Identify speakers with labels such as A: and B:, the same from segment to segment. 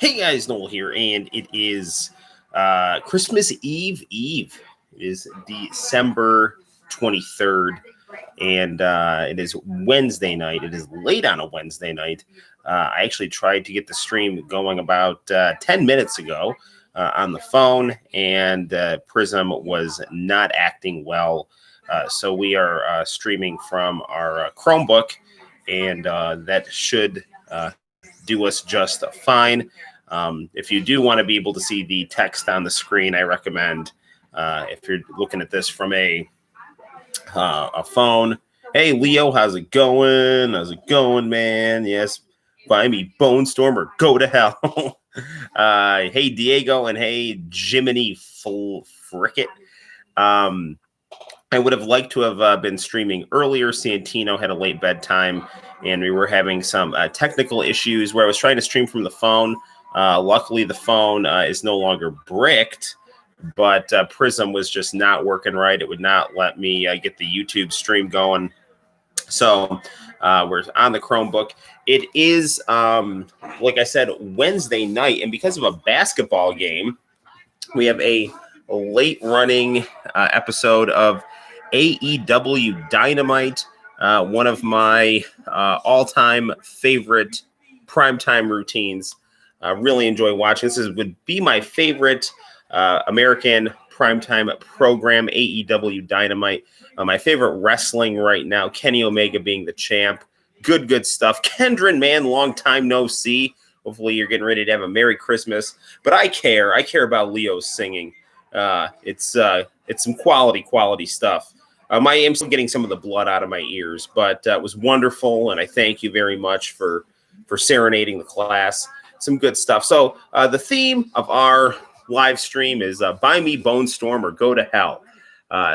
A: Hey guys, Noel here, and it is Christmas Eve. It is December 23rd, and it is Wednesday night. It is late on a Wednesday night. I actually tried to get the stream going about 10 minutes ago on the phone, and Prism was not acting well. So we are streaming from our Chromebook, and that should do us just fine. If you do want to be able to see the text on the screen, I recommend if you're looking at this from a phone. Hey, Leo, how's it going? How's it going, man? Yes, buy me BoneStorm or go to hell. Hey, Diego, and hey, Jiminy Fricket. I would have liked to have been streaming earlier. Santino had a late bedtime, and we were having some technical issues where I was trying to stream from the phone. Luckily, the phone is no longer bricked, but Prism was just not working right. It would not let me get the YouTube stream going. So we're on the Chromebook. It is, like I said, Wednesday night, and because of a basketball game, we have a late running episode of AEW Dynamite, one of my all-time favorite primetime routines. Really enjoy watching. This would be my favorite American primetime program, AEW Dynamite. My favorite wrestling right now, Kenny Omega being the champ. Good stuff. Kendron, man, long time no see. Hopefully you're getting ready to have a Merry Christmas. But I care. I care about Leo's singing. It's some quality stuff. I'm still getting some of the blood out of my ears, but it was wonderful, and I thank you very much for serenading the class. Some good stuff. So the theme of our live stream is buy me BoneStorm or go to hell.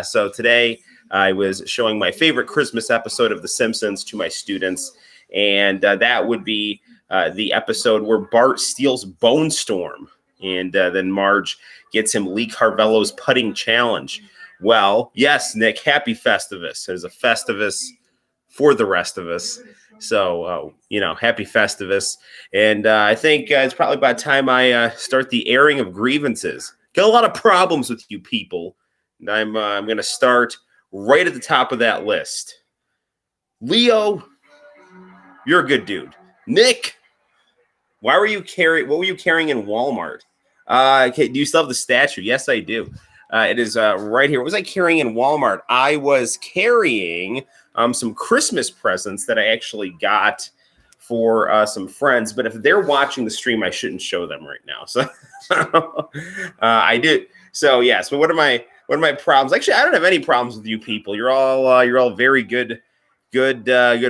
A: So today I was showing my favorite Christmas episode of The Simpsons to my students, and that would be the episode where Bart steals BoneStorm, and then Marge gets him Lee Carvallo's putting challenge. Well, yes, Nick, happy Festivus. There's a Festivus for the rest of us. So, happy Festivus. And I think it's probably about time I start the airing of grievances. Got a lot of problems with you people. And I'm going to start right at the top of that list. Leo, you're a good dude. Nick, what were you carrying in Walmart? Okay, do you still have the statue? Yes, I do. It is right here. What was I carrying in Walmart? I was carrying some Christmas presents that I actually got for some friends. But if they're watching the stream, I shouldn't show them right now. So I did. So yes. But what are my problems? Actually, I don't have any problems with you people. You're all very good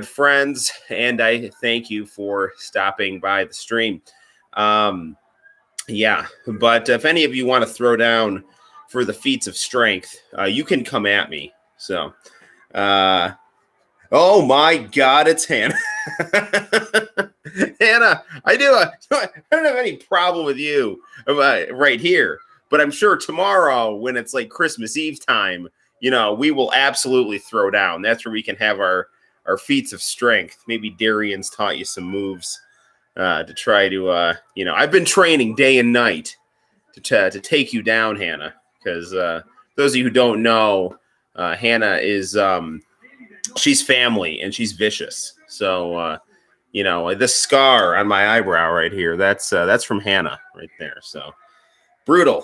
A: friends, and I thank you for stopping by the stream. Yeah. But if any of you want to throw down for the feats of strength, you can come at me. So, oh my God, it's Hannah. Hannah, I don't have any problem with you right here, but I'm sure tomorrow when it's like Christmas Eve time, we will absolutely throw down. That's where we can have our feats of strength. Maybe Darian's taught you some moves to try to, I've been training day and night to take you down, Hannah. Because those of you who don't know, Hannah is she's family and she's vicious. So this scar on my eyebrow right here, that's from Hannah right there. So brutal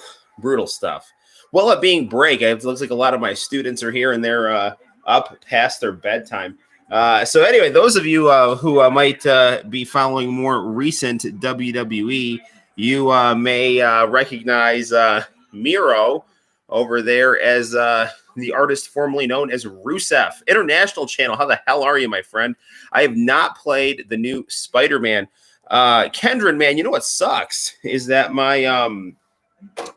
A: stuff. Well, it being break, it looks like a lot of my students are here and they're up past their bedtime. So anyway, those of you who might be following more recent WWE, you may recognize Miro over there as the artist formerly known as Rusev. International channel. How the hell are you, my friend? I have not played the new Spider-Man. Kendron, man, you know what sucks is that my I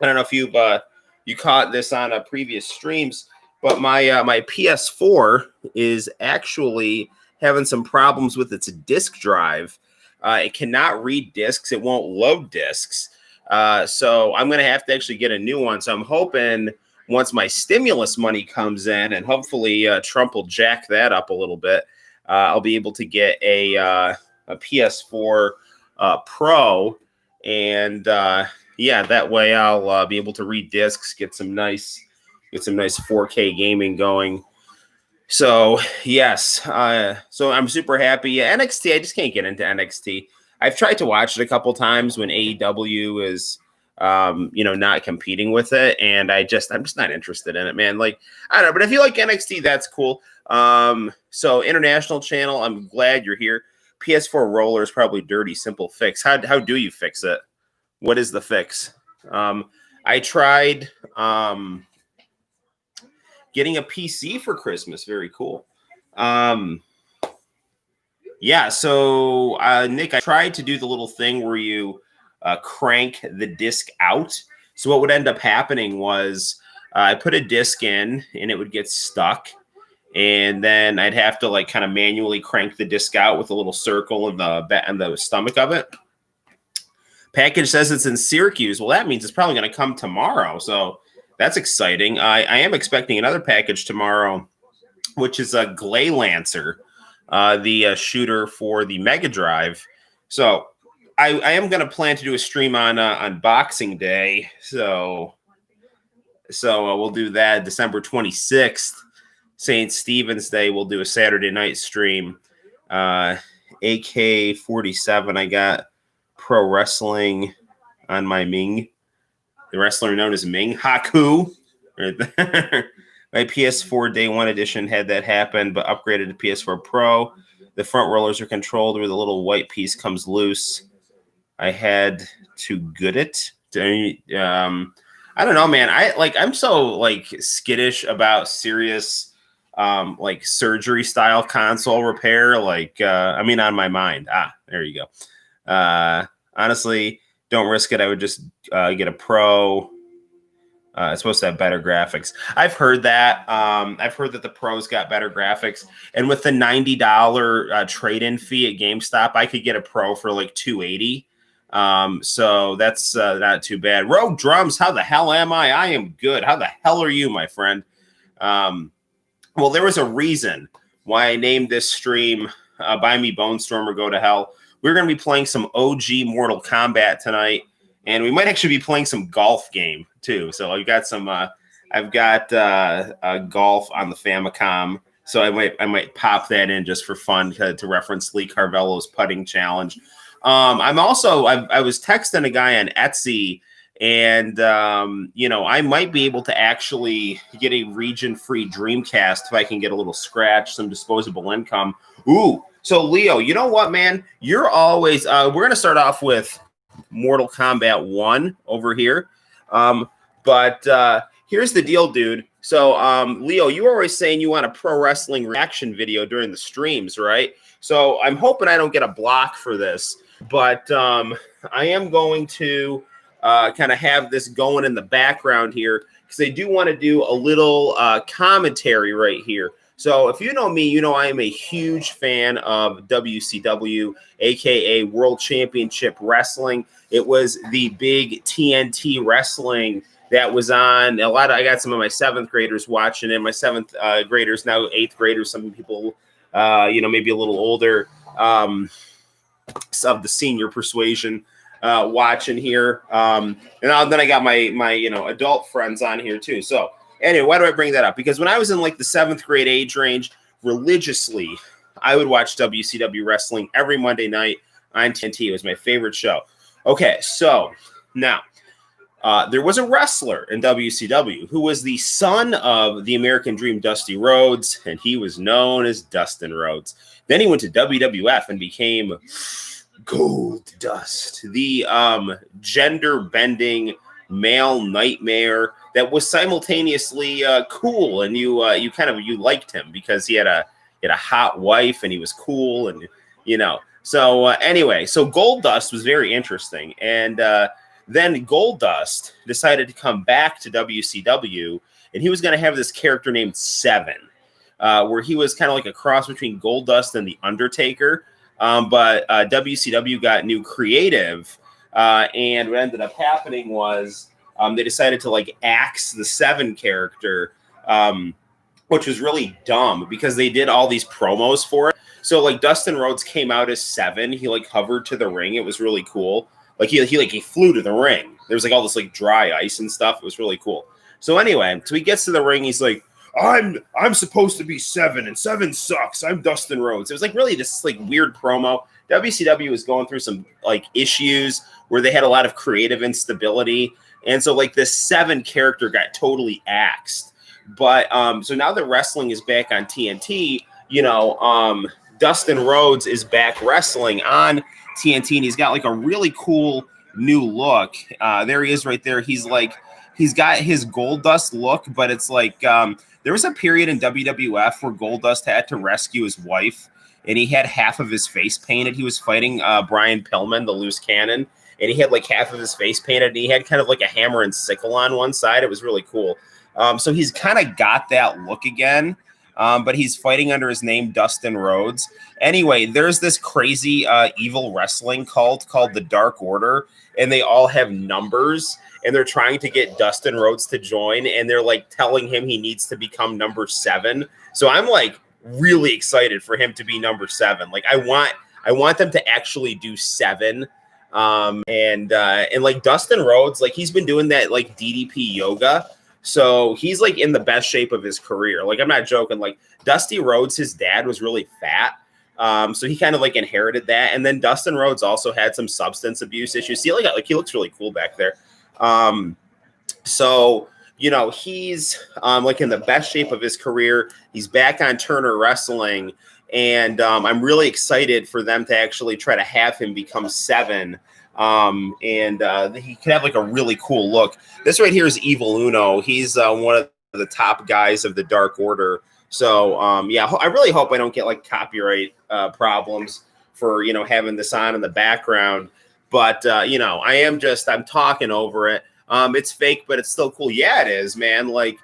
A: don't know if you caught this on previous streams, but my PS4 is actually having some problems with its disk drive. It cannot read discs. It won't load discs. So I'm going to have to actually get a new one. So I'm hoping once my stimulus money comes in, and hopefully Trump will jack that up a little bit, I'll be able to get a PS4 Pro and yeah, that way I'll be able to read discs, get some nice 4K gaming going. So yes, so I'm super happy. Yeah, NXT, I just can't get into NXT. I've tried to watch it a couple times when AEW is, not competing with it, and I'm just not interested in it, man. Like, I don't know, but if you like NXT, that's cool. So international channel, I'm glad you're here. PS4 roller is probably dirty, simple fix. How do you fix it? What is the fix? I tried getting a PC for Christmas. Very cool. Yeah, so Nick, I tried to do the little thing where you crank the disc out. So what would end up happening was I put a disc in and it would get stuck. And then I'd have to like kind of manually crank the disc out with a little circle in the stomach of it. Package says it's in Syracuse. Well, that means it's probably going to come tomorrow. So that's exciting. I am expecting another package tomorrow, which is a Glay Lancer, the shooter for the Mega Drive. So I am going to plan to do a stream on Boxing Day. So we'll do that December 26th. St. Stephen's Day, we'll do a Saturday night stream. AK-47, I got pro wrestling on my Ming. The wrestler known as Ming Haku. Right there. My PS4 Day 1 edition had that happen, but upgraded to PS4 Pro. The front rollers are controlled where the little white piece comes loose. I had to good it. I don't know, man. I'm so like skittish about serious like surgery style console repair. On my mind. There you go. Honestly, don't risk it. I would just get a Pro. It's supposed to have better graphics. I've heard that. I've heard that the Pros got better graphics. And with the $90 trade-in fee at GameStop, I could get a Pro for like $280. So that's not too bad. Rogue Drums, how the hell am I? I am good. How the hell are you, my friend? Well, there was a reason why I named this stream Buy Me BoneStorm or Go to Hell. We're going to be playing some OG Mortal Kombat tonight. And we might actually be playing some golf game too. So I've got golf on the Famicom. So I might pop that in just for fun to reference Lee Carvallo's putting challenge. I was texting a guy on Etsy, and I might be able to actually get a region-free Dreamcast if I can get a little scratch, some disposable income. Ooh, so Leo, you know what, man? You're always. We're gonna start off with Mortal Kombat 1 over here. But here's the deal, dude. So, Leo, you were always saying you want a pro wrestling reaction video during the streams, right? So I'm hoping I don't get a block for this, but I am going to kind of have this going in the background here because I do want to do a little commentary right here. So if you know me, you know I am a huge fan of WCW, aka World Championship Wrestling. It was the big TNT wrestling that was on. I got some of my seventh graders watching it. My seventh graders, now eighth graders, some people, maybe a little older, of the senior persuasion watching here. And then I got my adult friends on here too. So anyway, why do I bring that up? Because when I was in like the seventh grade age range, religiously, I would watch WCW wrestling every Monday night on TNT. It was my favorite show. Okay, so now there was a wrestler in WCW who was the son of the American Dream, Dusty Rhodes, and he was known as Dustin Rhodes. Then he went to WWF and became Gold Dust, the gender-bending male nightmare that was simultaneously cool, and you liked him because he had a hot wife and he was cool, and So anyway, so Goldust was very interesting, and then Goldust decided to come back to WCW, and he was going to have this character named Seven, where he was kind of like a cross between Goldust and the Undertaker. But WCW got new creative, and what ended up happening was they decided to like axe the Seven character, which was really dumb because they did all these promos for it. So like Dustin Rhodes came out as Seven. He like hovered to the ring. It was really cool. Like he flew to the ring. There was like all this like dry ice and stuff. It was really cool. So anyway, so he gets to the ring. He's like, I'm supposed to be 7, and 7 sucks. I'm Dustin Rhodes. It was like really this like weird promo. WCW was going through some like issues where they had a lot of creative instability, and so like this 7 character got totally axed. But so now that wrestling is back on TNT, Dustin Rhodes is back wrestling on TNT, and he's got like a really cool new look. There he is right there. He's got his Goldust look, but it's like there was a period in WWF where Goldust had to rescue his wife, and he had half of his face painted. He was fighting Brian Pillman, the loose cannon, and he had like half of his face painted, and he had kind of like a hammer and sickle on one side. It was really cool. So he's kind of got that look again, but he's fighting under his name, Dustin Rhodes. Anyway, there's this crazy evil wrestling cult called the Dark Order, and they all have numbers, and they're trying to get Dustin Rhodes to join, and they're like telling him he needs to become number 7. So I'm like really excited for him to be number 7. Like I want them to actually do 7. And like Dustin Rhodes, like he's been doing that like DDP yoga. So he's like in the best shape of his career. Like I'm not joking. Like Dusty Rhodes, his dad was really fat. So he kind of like inherited that. And then Dustin Rhodes also had some substance abuse issues. See, like he looks really cool back there. So he's like in the best shape of his career. He's back on Turner Wrestling, and I'm really excited for them to actually try to have him become 7. And he could have like a really cool look. This right here is Evil Uno. He's one of the top guys of the Dark Order. So yeah, I really hope I don't get like copyright problems for having this on in the background. But I'm talking over it. It's fake, but it's still cool. Yeah, it is, man. Like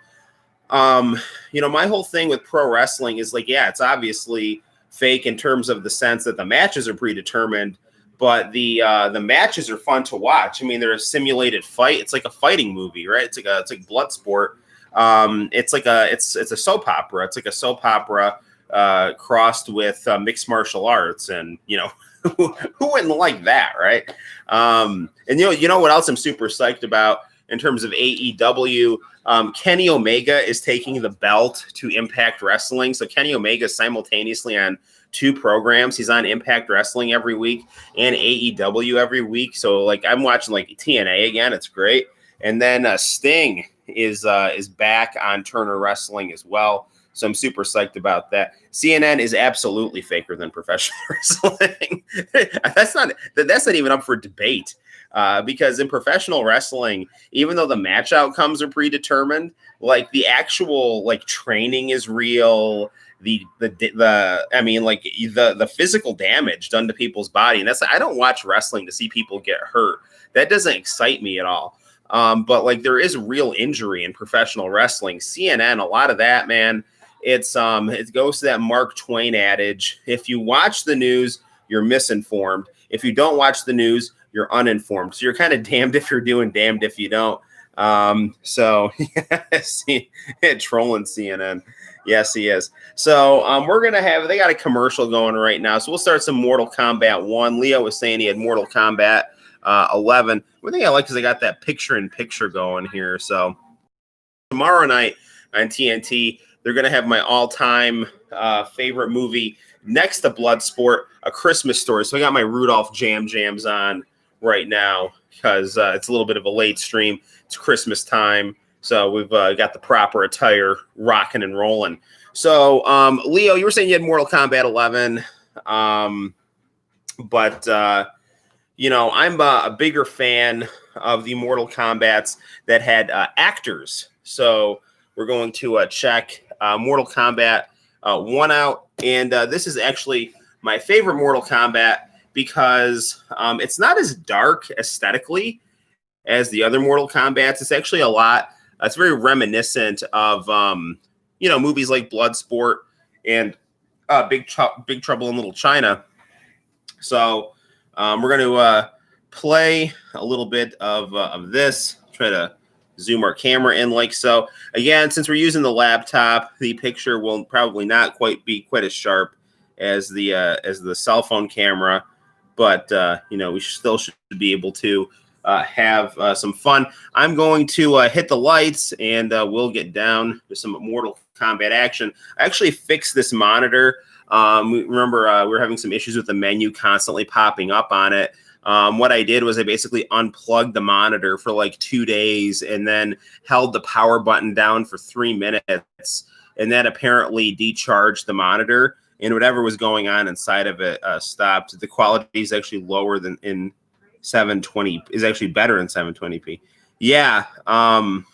A: my whole thing with pro wrestling is like, yeah, it's obviously fake in terms of the sense that the matches are predetermined. But the matches are fun to watch. I mean, they're a simulated fight. It's like a fighting movie, right? It's like blood sport. It's a soap opera. It's like a soap opera crossed with mixed martial arts, and who wouldn't like that, right? And what else I'm super psyched about in terms of AEW? Kenny Omega is taking the belt to Impact Wrestling. So Kenny Omega is simultaneously on 2 programs. He's on Impact Wrestling every week and AEW every week. So like I'm watching like TNA again. It's great. And then Sting is back on Turner Wrestling as well. So I'm super psyched about that. CNN is absolutely faker than professional wrestling. That's not even up for debate. Because in professional wrestling, even though the match outcomes are predetermined, like the actual like training is real. The physical damage done to people's body, and I don't watch wrestling to see people get hurt. That doesn't excite me at all. But like there is real injury in professional wrestling. CNN, a lot of that, man. It goes to that Mark Twain adage: if you watch the news, you're misinformed. If you don't watch the news, you're uninformed. So you're kind of damned if you're doing, damned if you don't. So yeah, trolling CNN. Yes, he is. So they got a commercial going right now. So we'll start some Mortal Kombat 1. Leo was saying he had Mortal Kombat 11. One thing I like is they got that picture-in-picture going here. So tomorrow night on TNT, they're going to have my all-time favorite movie next to Bloodsport, A Christmas Story. So I got my Rudolph Jams on right now because it's a little bit of a late stream. It's Christmas time. So we've got the proper attire rocking and rolling. So, Leo, you were saying you had Mortal Kombat 11. But I'm a bigger fan of the Mortal Kombats that had actors. So we're going to check Mortal Kombat 1 out. And this is actually my favorite Mortal Kombat because it's not as dark aesthetically as the other Mortal Kombats. It's actually it's very reminiscent of, movies like Bloodsport and Big Trouble in Little China. So we're going to play a little bit of this, try to zoom our camera in like so. Again, since we're using the laptop, the picture will probably not be quite as sharp as the cell phone camera. but we still should be able to have some fun. I'm going to hit the lights, and we'll get down to some Mortal Kombat action. I actually fixed this monitor. Remember, we were having some issues with the menu constantly popping up on it. What I did was I basically unplugged the monitor for like 2 days and then held the power button down for 3 minutes. And that apparently decharged the monitor, and whatever was going on inside of it stopped. The quality is actually lower than in 720, is actually better in 720p. Yeah. I'm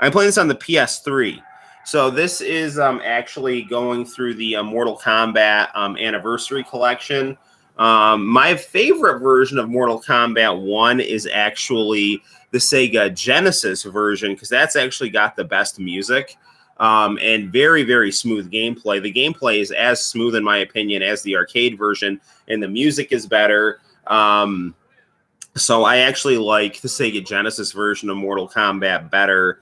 A: playing this on the PS3. So this is actually going through the Mortal Kombat Anniversary Collection. My favorite version of Mortal Kombat 1 is actually the Sega Genesis version, because that's actually got the best music and very, very smooth gameplay. The gameplay is as smooth, in my opinion, as the arcade version, and the music is better. So I actually like the Sega Genesis version of Mortal Kombat better.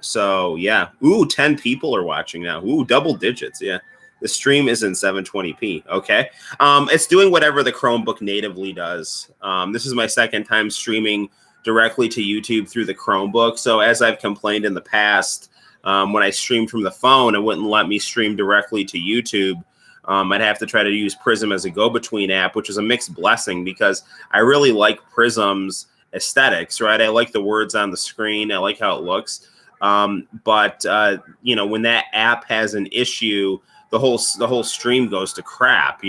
A: So yeah. Ooh, 10 people are watching now. Ooh, double digits. Yeah. The stream is in 720p. Okay. It's doing whatever the Chromebook natively does. This is my second time streaming directly to YouTube through the Chromebook. So as I've complained in the past, when I streamed from the phone, it wouldn't let me stream directly to YouTube. I'd have to try to use Prism as a go-between app, which is a mixed blessing because I really like Prism's aesthetics, right? I like the words on the screen. I like how it looks. But when that app has an issue, the whole stream goes to crap,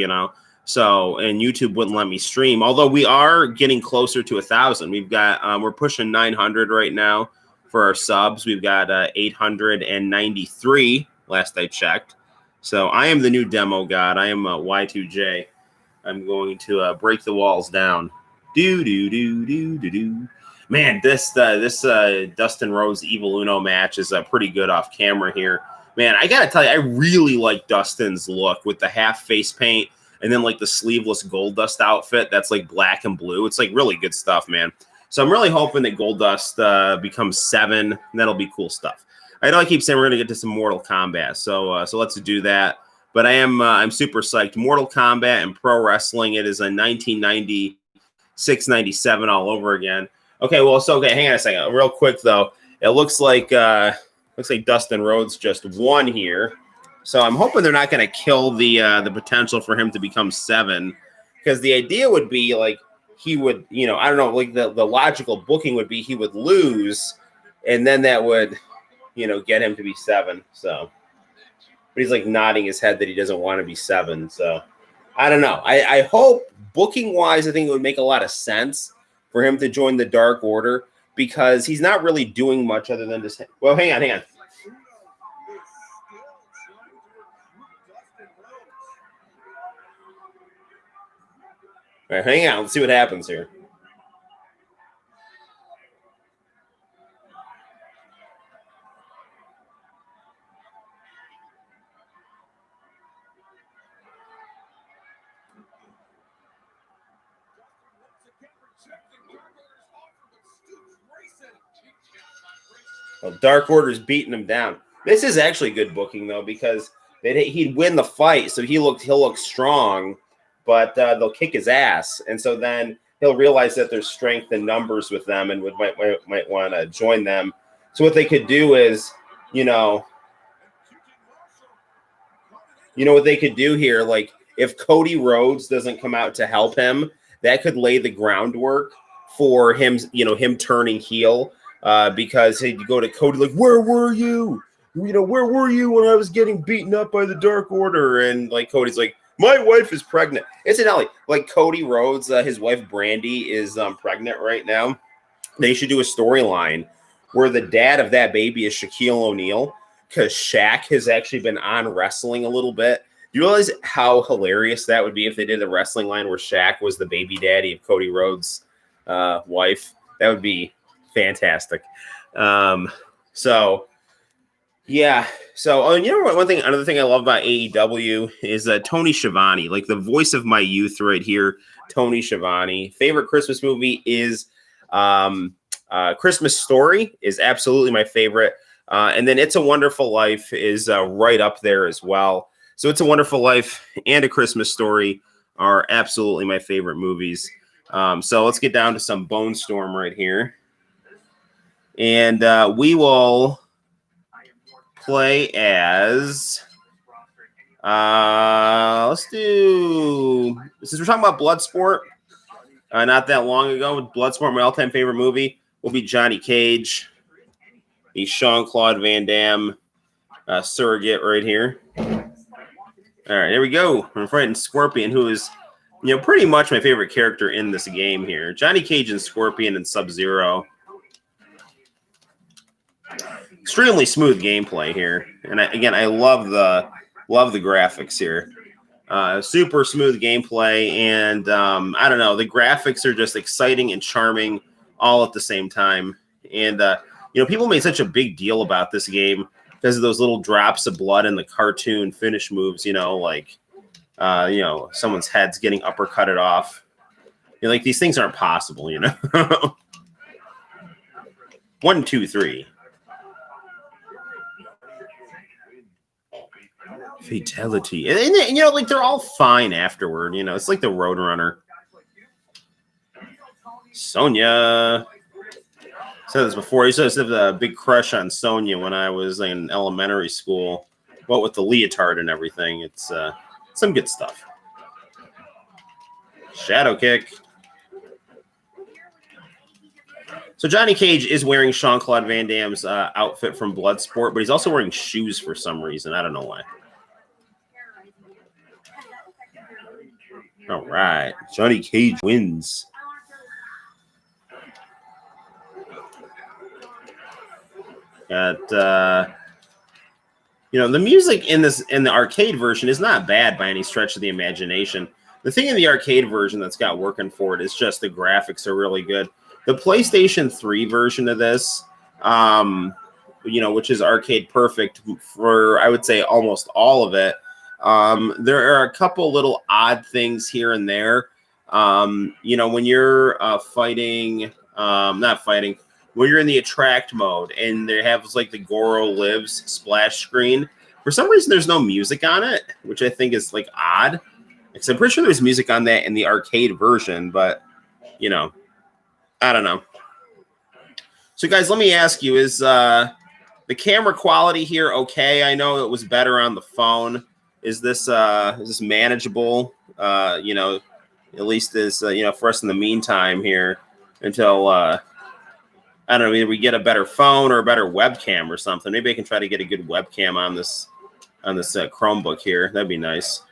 A: So, and YouTube wouldn't let me stream, although we are getting closer to 1,000. We've got, we're pushing 900 right now for our subs. We've got 893 last I checked. So I am the new demo god. I am Y2J. I'm going to break the walls down. Do. Man, this Dustin Rhodes Evil Uno match is pretty good off camera here. Man, I gotta tell you, I really like Dustin's look with the half face paint and then like the sleeveless Goldust outfit that's like black and blue. It's like really good stuff, man. So I'm really hoping that Goldust becomes 7. And that'll be cool stuff. I know I keep saying we're gonna get to some Mortal Kombat, so let's do that. But I'm super psyched. Mortal Kombat and pro wrestling. It is a 1996, 97 all over again. Okay, hang on a second. Real quick though, it looks like Dustin Rhodes just won here. So I'm hoping they're not going to kill the potential for him to become 7, because the idea would be like he would, I don't know, like the logical booking would be he would lose, and then that would, get him to be 7. So, but he's like nodding his head that he doesn't want to be 7. So I don't know. I hope booking wise, I think it would make a lot of sense for him to join the Dark Order, because he's not really doing much other than just. Well, hang on. All right, hang on. Let's see what happens here. Well, Dark Order's beating him down. This is actually good booking though, because he'd win the fight, so he'll look strong, but they'll kick his ass, and so then he'll realize that there's strength in numbers with them, and might want to join them. So what they could do is, what they could do here, like if Cody Rhodes doesn't come out to help him, that could lay the groundwork for him, him turning heel. Because he'd go to Cody like, where were you? Where were you when I was getting beaten up by the Dark Order? And like Cody's like, my wife is pregnant. Incidentally, like Cody Rhodes, his wife Brandy is pregnant right now. They should do a storyline where the dad of that baby is Shaquille O'Neal, because Shaq has actually been on wrestling a little bit. Do you realize how hilarious that would be if they did a wrestling line where Shaq was the baby daddy of Cody Rhodes' wife? That would be fantastic. So yeah. So another thing I love about AEW is Tony Schiavone, like the voice of my youth right here. Tony Schiavone. Favorite Christmas movie is Christmas Story is absolutely my favorite. And then It's a Wonderful Life is right up there as well. So It's a Wonderful Life and A Christmas Story are absolutely my favorite movies. So let's get down to some BoneStorm right here. And we will play as... let's do... Since we're talking about Bloodsport, not that long ago, Bloodsport, my all-time favorite movie, will be Johnny Cage, the Jean-Claude Van Damme surrogate right here. All right, here we go. I'm fighting Scorpion, who is, pretty much my favorite character in this game here. Johnny Cage and Scorpion and Sub-Zero. Extremely smooth gameplay here, and I love the graphics here. Super smooth gameplay, and I don't know, the graphics are just exciting and charming all at the same time. And people made such a big deal about this game because of those little drops of blood in the cartoon finish moves. Like someone's head's getting uppercutted off. Like these things aren't possible. 1, 2, 3. Fatality. And like they're all fine afterward. It's like the Roadrunner. Sonya. Said this before. I used to have a big crush on Sonya when I was in elementary school. What with the leotard and everything. It's some good stuff. Shadow kick. So Johnny Cage is wearing Jean-Claude Van Damme's outfit from Bloodsport, but he's also wearing shoes for some reason. I don't know why. All right. Johnny Cage wins. Got, the music in the arcade version is not bad by any stretch of the imagination. The thing in the arcade version that's got working for it is just the graphics are really good. The PlayStation 3 version of this, which is arcade perfect for, I would say, almost all of it. There are a couple little odd things here and there. When you're when you're in the attract mode and they have like the Goro Lives splash screen, for some reason there's no music on it, which I think is like odd. Because I'm pretty sure there's music on that in the arcade version, but I don't know. So guys, let me ask you, is the camera quality here okay? I know it was better on the phone. Is this manageable? At least as for us in the meantime here until I don't know, either we get a better phone or a better webcam or something. Maybe I can try to get a good webcam on this Chromebook here. That'd be nice.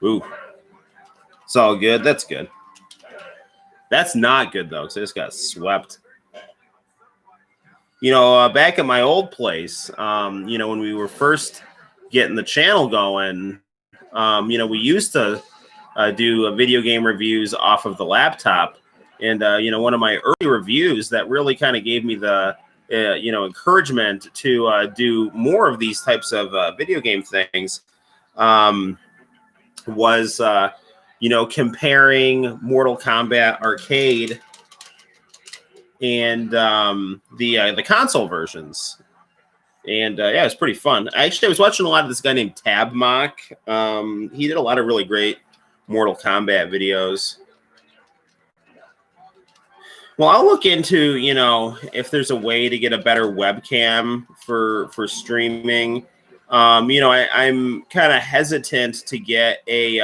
A: Ooh, it's all good. That's good. That's not good though, because I just got swept. Back at my old place, when we were first getting the channel going, we used to do video game reviews off of the laptop. And, one of my early reviews that really kind of gave me the, encouragement to do more of these types of video game things was, comparing Mortal Kombat Arcade and the console versions. And, it was pretty fun. I was watching a lot of this guy named Tabmock. He did a lot of really great Mortal Kombat videos. Well, I'll look into, if there's a way to get a better webcam for streaming. I'm kind of hesitant to get a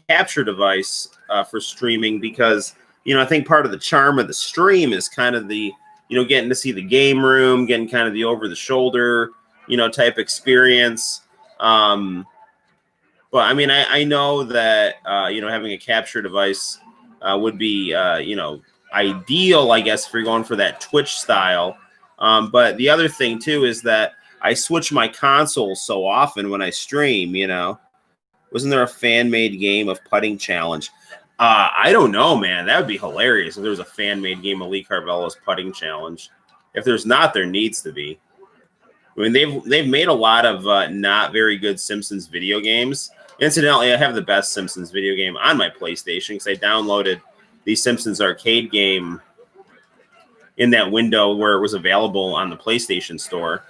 A: capture device for streaming because, I think part of the charm of the stream is kind of the, getting to see the game room, getting kind of the over-the-shoulder, type experience. But, I mean, I know that, having a capture device would be, ideal, I guess, if you're going for that Twitch style. But the other thing, too, is that I switch my console so often when I stream, Wasn't there a fan-made game of Putting Challenge? I don't know, man. That would be hilarious if there was a fan-made game of Lee Carvallo's Putting Challenge. If there's not, there needs to be. I mean, they've made a lot of not very good Simpsons video games. Incidentally, I have the best Simpsons video game on my PlayStation because I downloaded the Simpsons arcade game in that window where it was available on the PlayStation Store.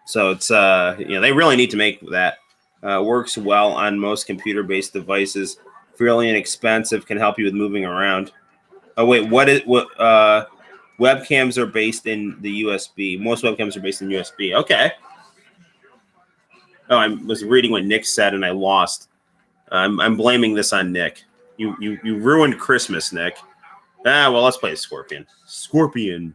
A: So it's they really need to make that. Works well on most computer-based devices. Fairly inexpensive. Can help you with moving around. Oh wait, what webcams are based in the USB? Most webcams are based in USB. Okay. Oh, I was reading what Nick said and I lost. I'm blaming this on Nick. You ruined Christmas, Nick. Well, let's play Scorpion. Scorpion.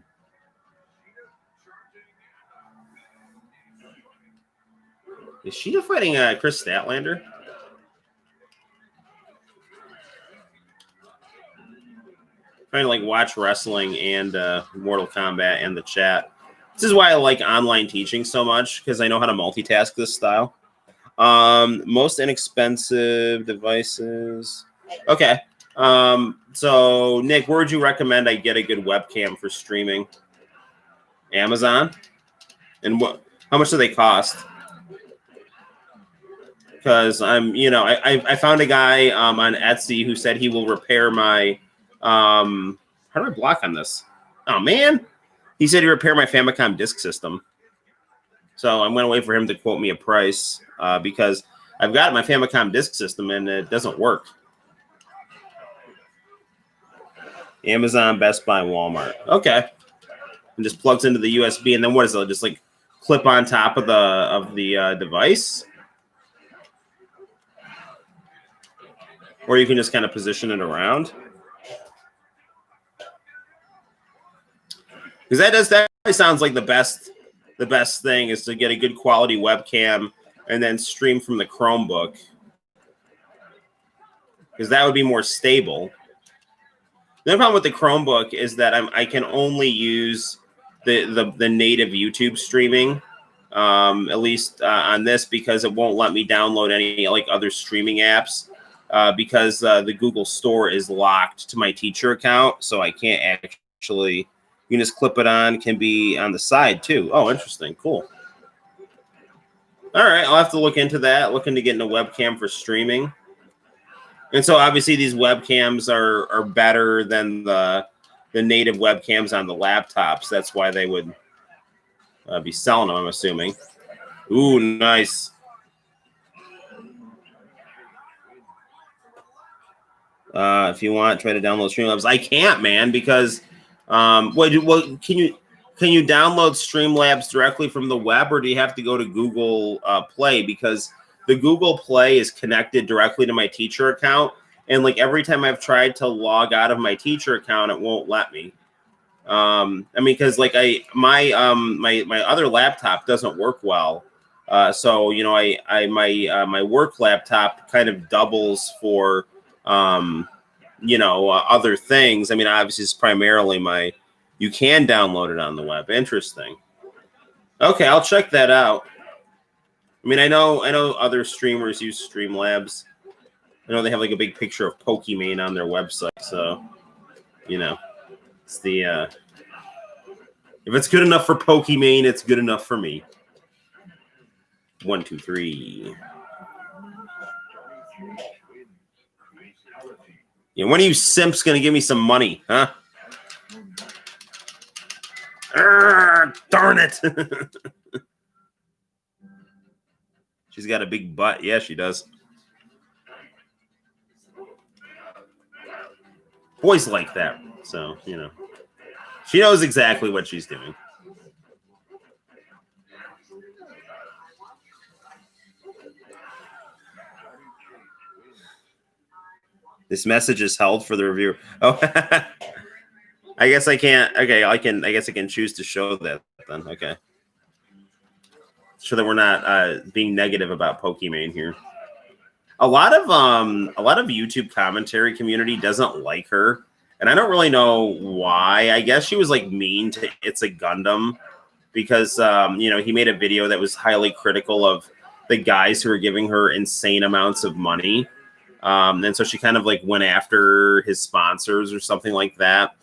A: Is she fighting Chris Statlander? Trying to like watch wrestling and Mortal Kombat and the chat. This is why I like online teaching so much, because I know how to multitask this style. Most inexpensive devices. Okay. So Nick, where would you recommend I get a good webcam for streaming? Amazon? And how much do they cost? Because I found a guy on Etsy who said he will repair my how do I block on this? Oh man. He said he'd repair my Famicom disk system. So I'm going to wait for him to quote me a price because I've got my Famicom disk system and it doesn't work. Amazon, Best Buy, Walmart. Okay. And just plugs into the USB, and then what is it? Just like clip on top of the device? Or you can just kind of position it around. Because that sounds like the best thing is to get a good quality webcam and then stream from the Chromebook. Because that would be more stable. The problem with the Chromebook is that I can only use the native YouTube streaming, at least on this, because it won't let me download any like other streaming apps because the Google Store is locked to my teacher account, so I can't actually. You can just clip it on. Can be on the side too. Oh, interesting. Cool. All right, I'll have to look into that. Looking to get a webcam for streaming. And so obviously these webcams are better than the native webcams on the laptops. That's why they would be selling them, I'm assuming. Ooh, nice. If you want, try to download Streamlabs. I can't, man, because can you download Streamlabs directly from the web, or do you have to go to Google Play? Because the Google Play is connected directly to my teacher account, and like every time I've tried to log out of my teacher account, it won't let me. I mean, because like my other laptop doesn't work well, so my work laptop kind of doubles for other things. I mean, obviously, it's primarily you can download it on the web. Interesting. Okay, I'll check that out. I mean, I know other streamers use Streamlabs. I know they have like a big picture of Pokimane on their website, so it's the if it's good enough for Pokimane, it's good enough for me. 1, 2, 3. Yeah, when are you simps gonna give me some money, huh? Darn it! She's got a big butt. Yeah, she does. Boys like that, so she knows exactly what she's doing. This message is held for the reviewer. Oh, I guess I can't. Okay, I guess I can choose to show that then. Okay, so that we're not being negative about Pokimane here. A lot of YouTube commentary community doesn't like her, and I don't really know why. I guess she was like mean to It's a Gundam because he made a video that was highly critical of the guys who were giving her insane amounts of money. And so she kind of like went after his sponsors or something like that.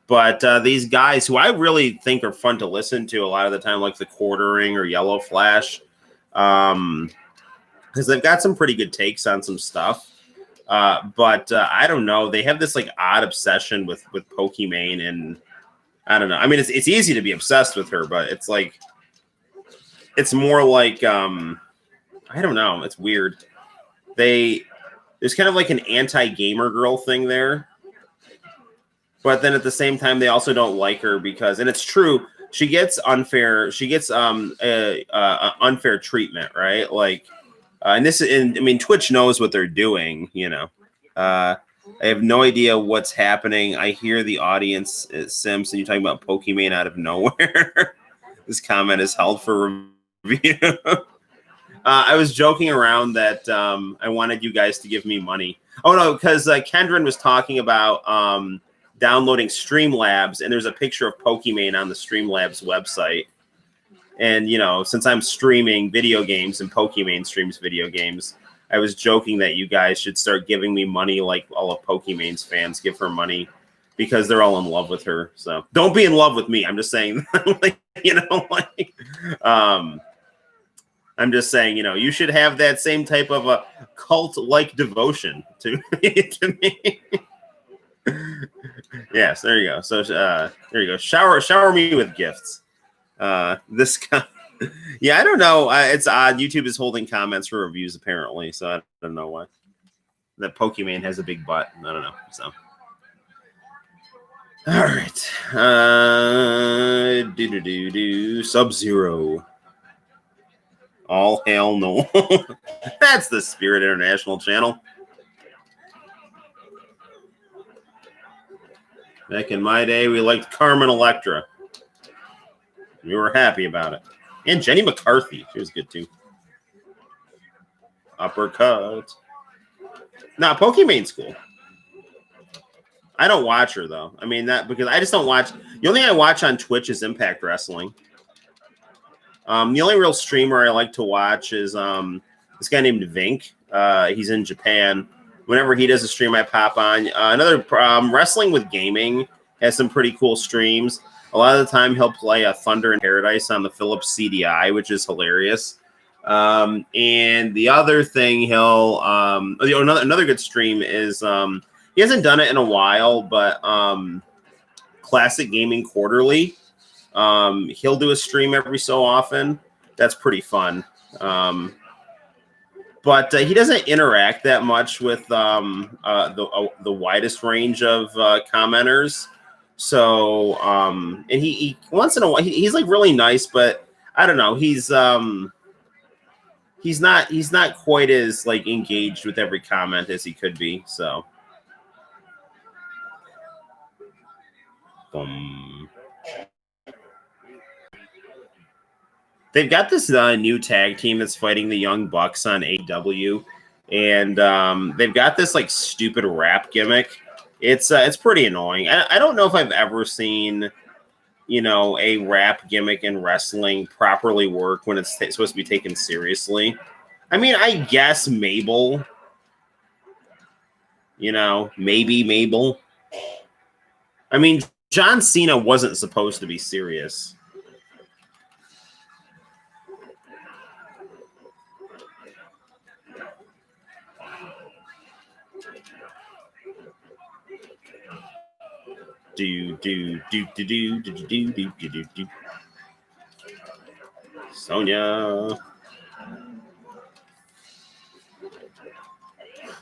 A: But these guys who I really think are fun to listen to a lot of the time, like the Quartering or Yellow Flash, because they've got some pretty good takes on some stuff. But I don't know. They have this like odd obsession with Pokimane, and I don't know. I mean, it's easy to be obsessed with her, but it's like it's more like I don't know. It's weird. There's kind of like an anti-gamer girl thing there, but then at the same time they also don't like her because, and it's true, she gets unfair unfair treatment, right? Like, and I mean, Twitch knows what they're doing, you know. I have no idea what's happening. I hear the audience, Sims, and you're talking about Pokemon out of nowhere. This comment is held for review. I was joking around that I wanted you guys to give me money. Oh, no, because Kendron was talking about downloading Streamlabs, and there's a picture of Pokemon on the Streamlabs website. And, you know, since I'm streaming video games and Pokemon streams video games, I was joking that you guys should start giving me money like all of Pokemon's fans give her money because they're all in love with her. So don't be in love with me. I'm just saying, like, you know, like, I'm just saying, you know, you should have that same type of a cult-like devotion to me. Yes, there you go. So there you go. Shower me with gifts. This guy, yeah, I don't know. It's odd. YouTube is holding comments for reviews apparently, so I don't know why. That Pokemon has a big butt. I don't know. So, all right. Sub-Zero. All hail no. That's the Spirit International channel. Back in my day, we liked Carmen Electra. We were happy about it. And Jenny McCarthy. She was good, too. Uppercut. Nah, Pokemon's cool. I don't watch her, though. I mean, that because I just don't watch. The only thing I watch on Twitch is Impact Wrestling. The only real streamer I like to watch is this guy named Vink. He's in Japan. Whenever he does a stream, I pop on. Another Wrestling with Gaming has some pretty cool streams. A lot of the time, he'll play a Thunder in Paradise on the Philips CDI, which is hilarious. And the other thing he'll another good stream is he hasn't done it in a while, but Classic Gaming Quarterly. He'll do a stream every so often. That's pretty fun. But he doesn't interact that much with the widest range of commenters. So, and he once in a while he's like really nice, but I don't know. He's not quite as like engaged with every comment as he could be. So, they've got this new tag team that's fighting the Young Bucks on AEW, and they've got this like stupid rap gimmick. It's pretty annoying. I don't know if I've ever seen, you know, a rap gimmick in wrestling properly work when it's supposed to be taken seriously. I mean, I guess Mabel, you know, maybe Mabel. I mean, John Cena wasn't supposed to be serious. Do. Sonya.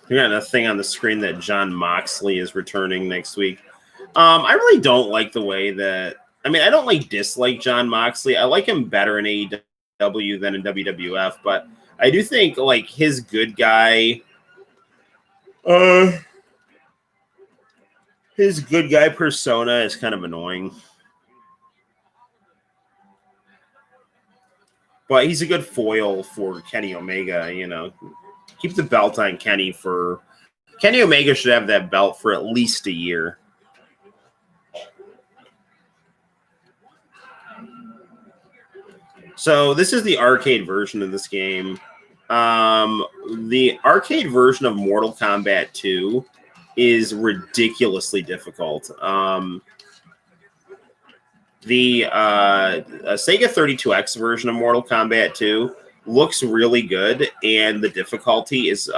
A: We got a thing on the screen that John Moxley is returning next week. I really don't like the way that. I mean, I don't like dislike John Moxley. I like him better in AEW than in WWF, but I do think like his good guy. His good guy persona is kind of annoying. But he's a good foil for Kenny Omega, you know. Keep the belt on Kenny for... Kenny Omega should have that belt for at least a year. So this is the arcade version of this game. The arcade version of Mortal Kombat 2 is ridiculously difficult. The Sega 32X version of Mortal Kombat 2 looks really good, and the difficulty is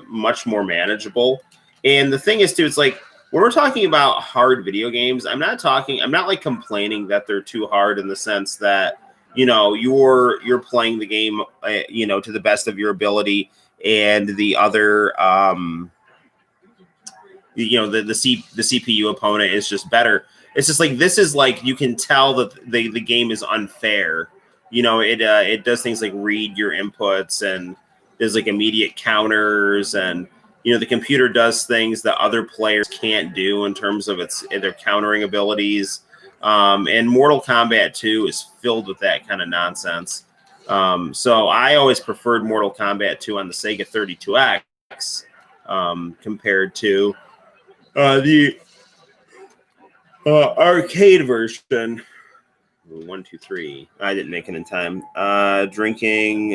A: much more manageable. And the thing is, too, it's like when we're talking about hard video games, I'm not like complaining that they're too hard in the sense that, you're playing the game, to the best of your ability, and the other, the CPU opponent is just better. It's just like, this is like, you can tell that the game is unfair. It does things like read your inputs, and there's like immediate counters, and the computer does things that other players can't do in terms of their countering abilities. And Mortal Kombat 2 is filled with that kind of nonsense. So I always preferred Mortal Kombat 2 on the Sega 32X compared to the arcade version. 1, 2, 3. I didn't make it in time. Drinking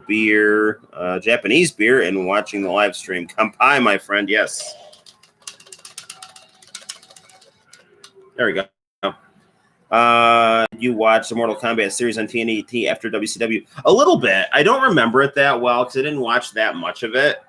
A: beer, Japanese beer, and watching the live stream. Kampai, my friend. Yes. There we go. You watched the Mortal Kombat series on TNT after WCW? A little bit. I don't remember it that well because I didn't watch that much of it.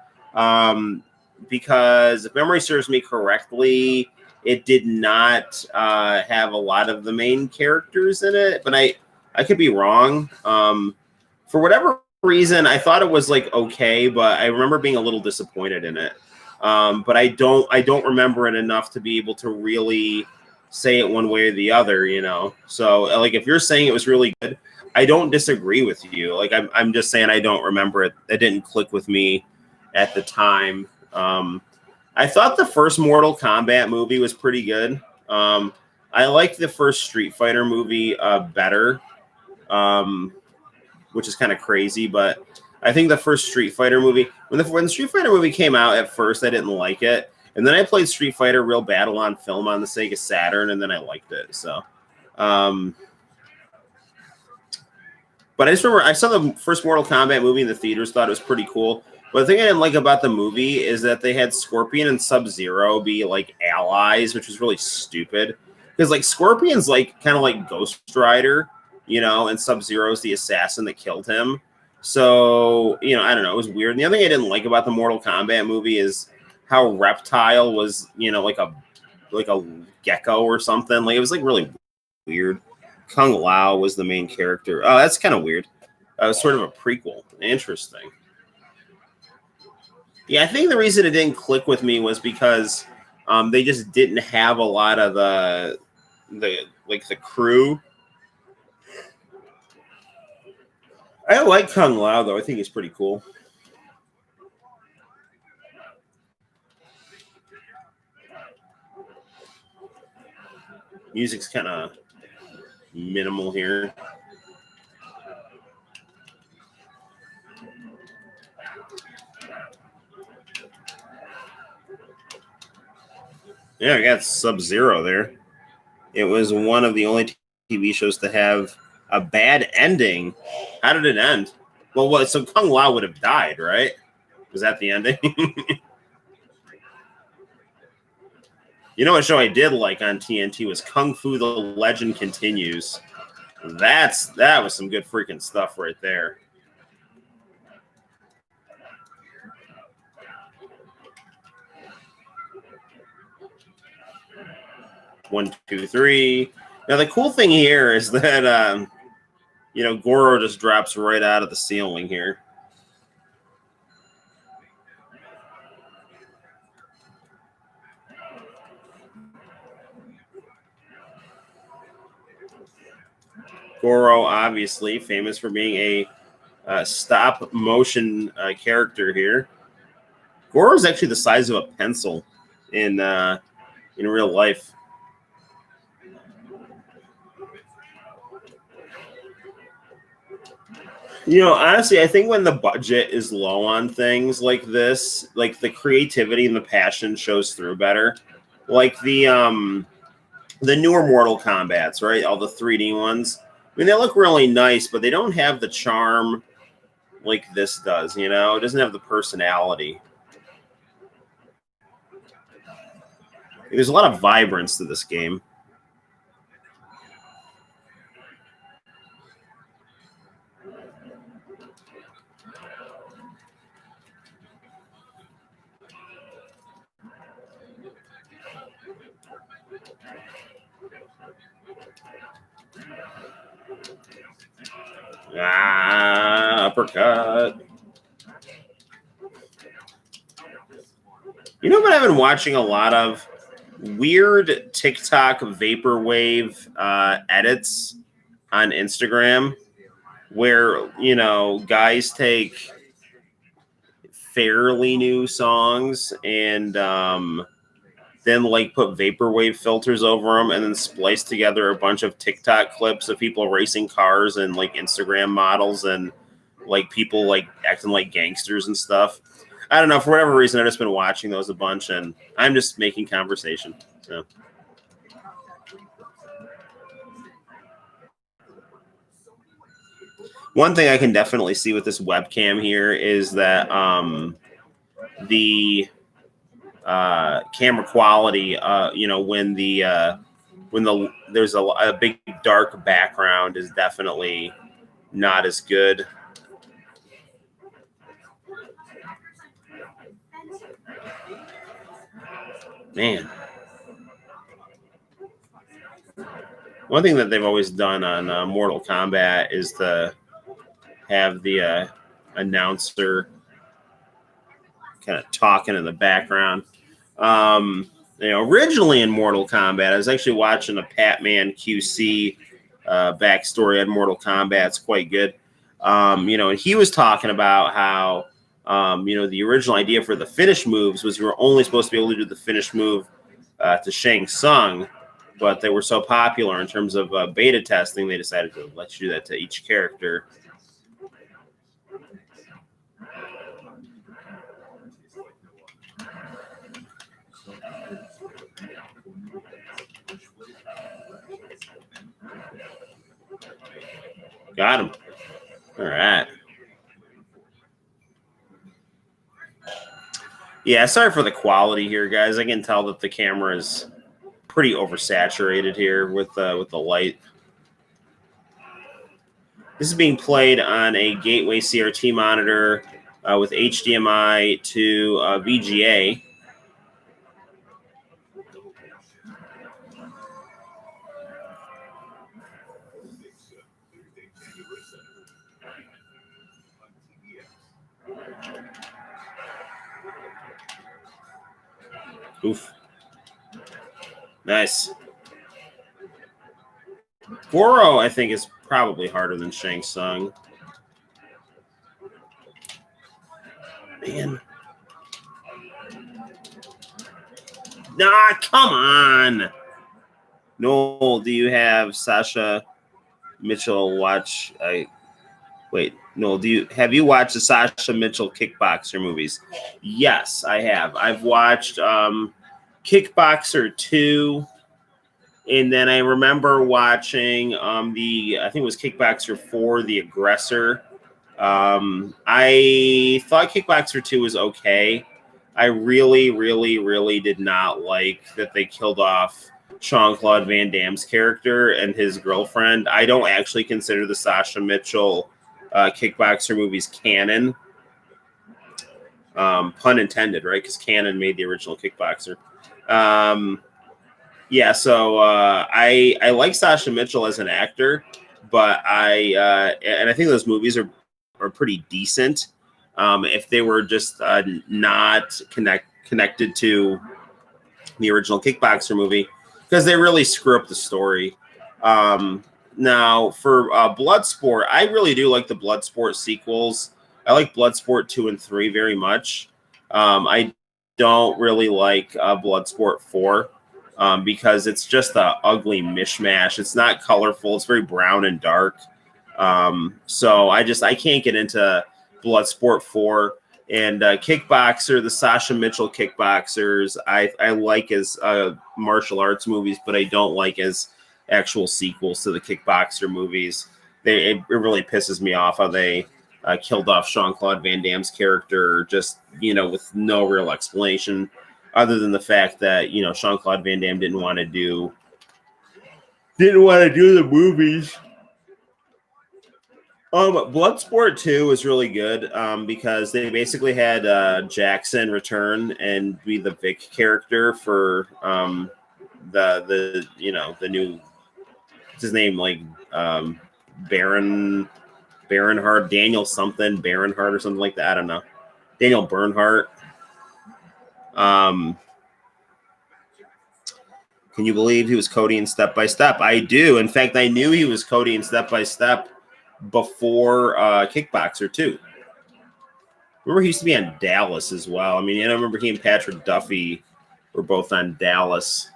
A: Because if memory serves me correctly, it did not have a lot of the main characters in it. But I could be wrong. For whatever reason, I thought it was like okay, but I remember being a little disappointed in it. But I don't remember it enough to be able to really say it one way or the other, So like, if you're saying it was really good, I don't disagree with you. Like, I'm just saying I don't remember it. It didn't click with me at the time. I thought the first Mortal Kombat movie was pretty good. I liked the first Street Fighter movie better, which is kind of crazy, but I think the first Street Fighter movie, when the Street Fighter movie came out, at first I didn't like it. And then I played Street Fighter Real Battle on film on the Sega Saturn, and then I liked it. So, but I just remember I saw the first Mortal Kombat movie in the theaters, thought it was pretty cool. But the thing I didn't like about the movie is that they had Scorpion and Sub-Zero be like allies, which was really stupid. Because like Scorpion's like kind of like Ghost Rider, and Sub-Zero's the assassin that killed him. So, I don't know, it was weird. And the other thing I didn't like about the Mortal Kombat movie is how Reptile was, like a gecko or something. Like, it was like really weird. Kung Lao was the main character. Oh, that's kind of weird. It was sort of a prequel. Interesting. Yeah, I think the reason it didn't click with me was because they just didn't have a lot of the crew. I like Kung Lao though. I think he's pretty cool. Music's kind of minimal here. Yeah, I got Sub-Zero there. It was one of the only TV shows to have a bad ending. How did it end? Well, so Kung Lao would have died, right? Was that the ending? What show I did like on TNT was Kung Fu: The Legend Continues. That was some good freaking stuff right there. One, two, three. Now the cool thing here is that Goro just drops right out of the ceiling here. Goro, obviously famous for being a stop motion character here. Goro is actually the size of a pencil in real life. Honestly, I think when the budget is low on things like this, like the creativity and the passion shows through better. Like the newer Mortal Kombats, right? All the 3D ones. I mean, they look really nice, but they don't have the charm like this does, It doesn't have the personality. There's a lot of vibrance to this game. Uppercut. You know what I've been watching a lot of? Weird TikTok vaporwave edits on Instagram where, you know, guys take fairly new songs and then like put vaporwave filters over them and then splice together a bunch of TikTok clips of people racing cars and like Instagram models and like people like acting like gangsters and stuff. I don't know. For whatever reason, I've just been watching those a bunch and I'm just making conversation. So. One thing I can definitely see with this webcam here is that the camera quality, you know, when there's a big dark background is definitely not as good. Man. One thing that they've always done on Mortal Kombat is to have the announcer kind of talking in the background. You know, originally in Mortal Kombat, I was actually watching a Patman QC backstory on Mortal Kombat. It's quite good. You know, and he was talking about how, you know, the original idea for the finish moves was you were only supposed to be able to do the finish move to Shang Tsung, but they were so popular in terms of beta testing, they decided to let you do that to each character. Got him. All right. Yeah, sorry for the quality here, guys. I can tell that the camera is pretty oversaturated here with the light. This is being played on a Gateway CRT monitor with HDMI to VGA. Oof. Nice. Goro, I think, is probably harder than Shang Tsung. Man. Nah, come on. Noel, do you have Sasha Mitchell watch? Noel, have you watched the Sasha Mitchell kickboxer movies? Yes, I have. I've watched Kickboxer 2. And then I remember watching I think it was Kickboxer 4, The Aggressor. I thought Kickboxer 2 was okay. I really, really, really did not like that they killed off Jean-Claude Van Damme's character and his girlfriend. I don't actually consider the Sasha Mitchell Kickboxer movies canon. Pun intended, right? Because canon made the original Kickboxer. Yeah, so I like Sasha Mitchell as an actor, but I think those movies are pretty decent. If they were just not connected to the original Kickboxer movie, because they really screw up the story. Now for Bloodsport, I really do like the Bloodsport sequels. I like Bloodsport 2 and 3 very much. I don't really like Bloodsport 4. Because it's just an ugly mishmash. It's not colorful. It's very brown and dark. So I can't get into Bloodsport 4 and Kickboxer, the Sasha Mitchell Kickboxers. I like as martial arts movies, but I don't like as actual sequels to the Kickboxer movies. It really pisses me off how they killed off Jean-Claude Van Damme's character just, you know, with no real explanation. Other than the fact that, you know, Jean-Claude Van Damme didn't want to do the movies. Bloodsport 2 was really good because they basically had Jackson return and be the Vic character for the new, what's his name, like Baronhart, Daniel something, Baronhart or something like that. I don't know. Daniel Bernhardt. Can you believe he was Cody in Step by Step? I do. In fact, I knew he was Cody in Step by Step before Kickboxer too. Remember, he used to be on Dallas as well. I mean, I remember he and Patrick Duffy were both on Dallas.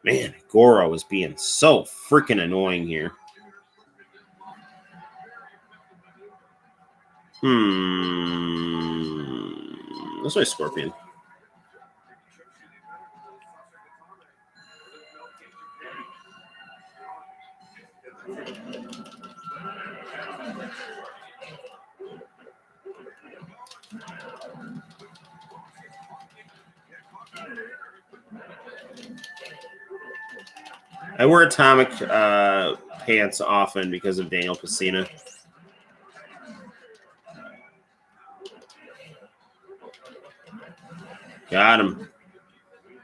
A: Man, Goro was being so freaking annoying here. Let's play Scorpion. I wear Atomic pants often because of Daniel Pesina. Got him.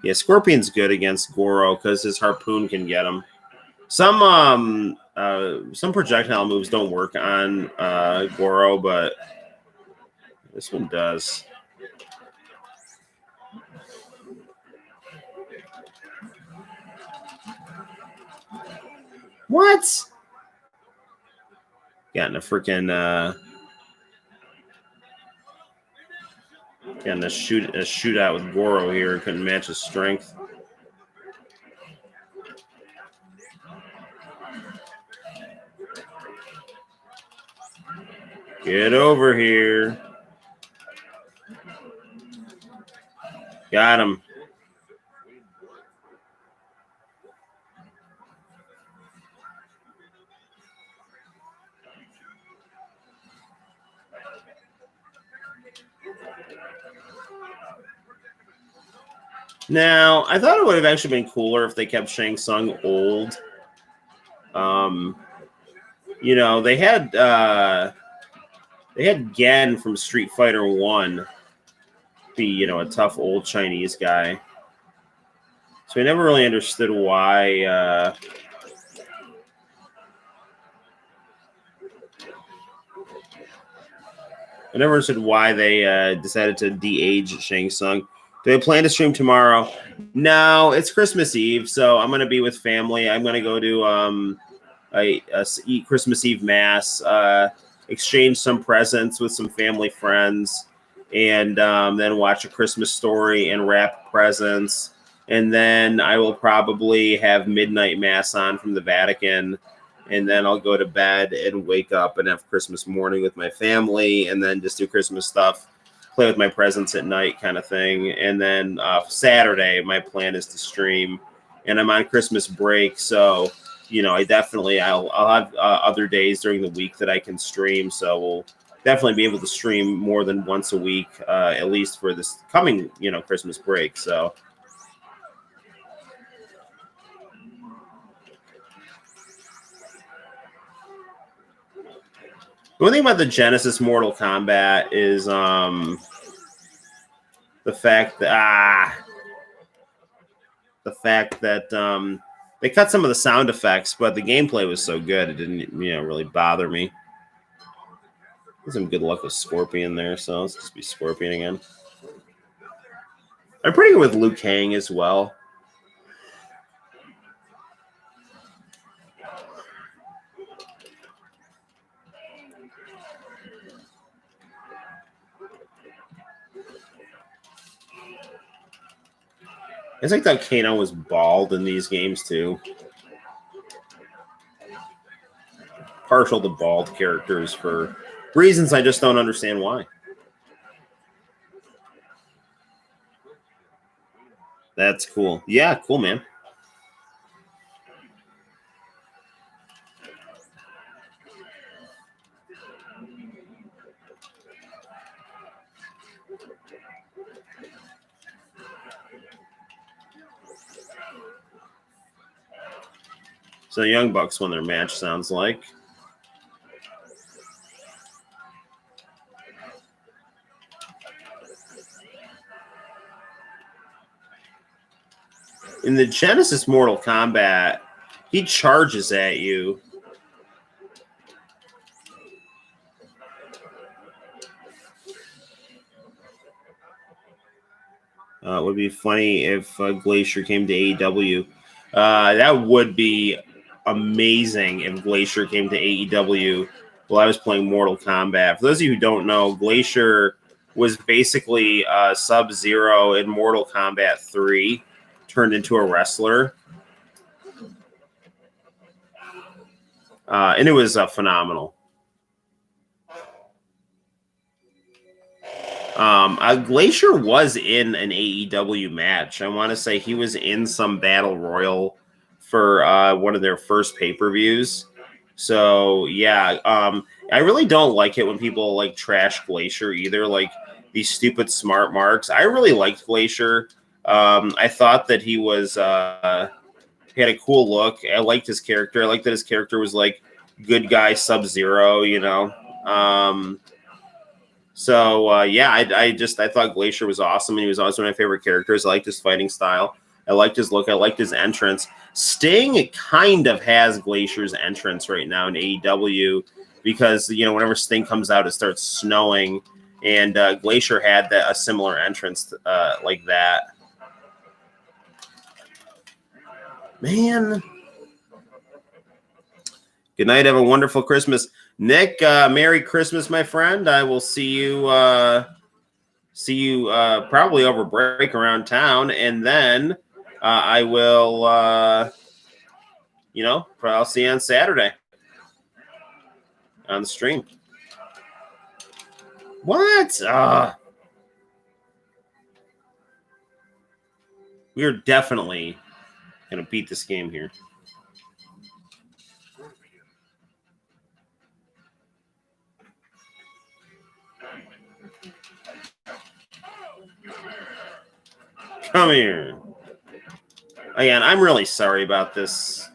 A: Yeah, Scorpion's good against Goro because his harpoon can get him. Some projectile moves don't work on Goro, but this one does. What? Getting a freaking getting a shootout with Goro here. Couldn't match his strength. Get over here. Got him. Now, I thought it would have actually been cooler if they kept Shang Tsung old. You know, they had Gan from Street Fighter 1 be, you know, a tough old Chinese guy. So I never really understood why they decided to de-age Shang Tsung. Do I plan to stream tomorrow? No, it's Christmas Eve, so I'm going to be with family. I'm going to go to eat Christmas Eve mass, exchange some presents with some family friends, and then watch A Christmas Story and wrap presents. And then I will probably have midnight mass on from the Vatican. And then I'll go to bed and wake up and have Christmas morning with my family, and then just do Christmas stuff, play with my presents at night kind of thing. And then Saturday, my plan is to stream. And I'm on Christmas break, so, you know, I'll have other days during the week that I can stream. So we'll definitely be able to stream more than once a week, at least for this coming, you know, Christmas break. So. The one thing about the Genesis Mortal Kombat is the fact that they cut some of the sound effects, but the gameplay was so good it didn't, you know, really bother me. Some good luck with Scorpion there, so let's just be Scorpion again. I'm pretty good with Liu Kang as well. It's like that Kano was bald in these games too. Partial to bald characters for reasons I just don't understand why. That's cool. Yeah, cool, man. So the Young Bucks won their match, sounds like. In the Genesis Mortal Kombat, he charges at you. It would be funny if Glacier came to AEW. That would be amazing if Glacier came to AEW while I was playing Mortal Kombat. For those of you who don't know, Glacier was basically Sub-Zero in Mortal Kombat 3, turned into a wrestler. And it was phenomenal. Glacier was in an AEW match. I want to say he was in some battle royal for one of their first pay-per-views. So yeah, I really don't like it when people like trash Glacier either, like these stupid smart marks. I really liked Glacier. I thought that he was he had a cool look. I liked his character. I liked that his character was like good guy Sub-Zero, you know. Yeah, I thought Glacier was awesome, and he was also one of my favorite characters. I liked his fighting style. I liked his look. I liked his entrance. Sting kind of has Glacier's entrance right now in AEW because, you know, whenever Sting comes out, it starts snowing, and Glacier had a similar entrance like that. Man. Good night. Have a wonderful Christmas. Nick, Merry Christmas, my friend. I will see you probably over break around town, and then I will I'll see you on Saturday on the stream. What? We are definitely gonna beat this game here. Come here. Again, I'm really sorry about this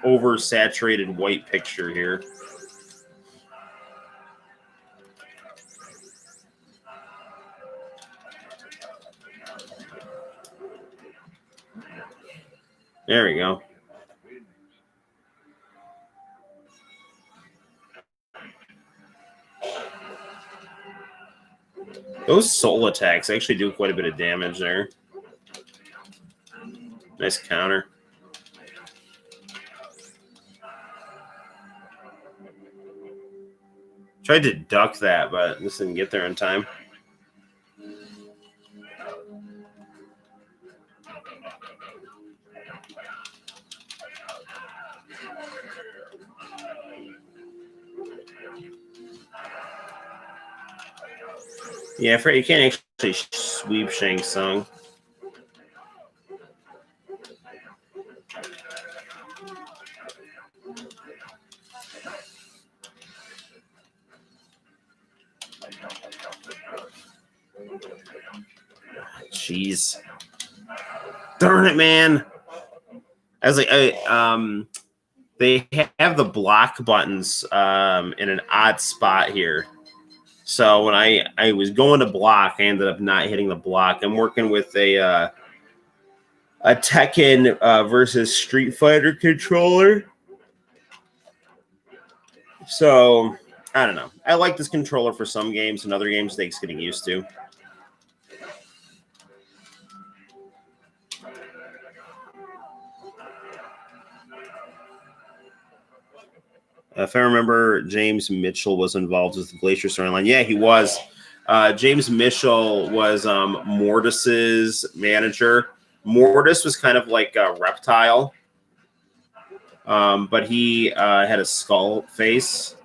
A: oversaturated white picture here. There we go. Those soul attacks actually do quite a bit of damage there. Nice counter. Tried to duck that, but this didn't get there in time. Yeah, Fred, you can't actually sweep Shang Tsung. Jeez. Darn it, man. I was like, they have the block buttons in an odd spot here. So when I was going to block, I ended up not hitting the block. I'm working with a Tekken versus Street Fighter controller. So I don't know. I like this controller for some games, and other games takes getting used to. If I remember, James Mitchell was involved with the Glacier storyline. Yeah, he was. James Mitchell was Mortis's manager. Mortis was kind of like a reptile, but he had a skull face.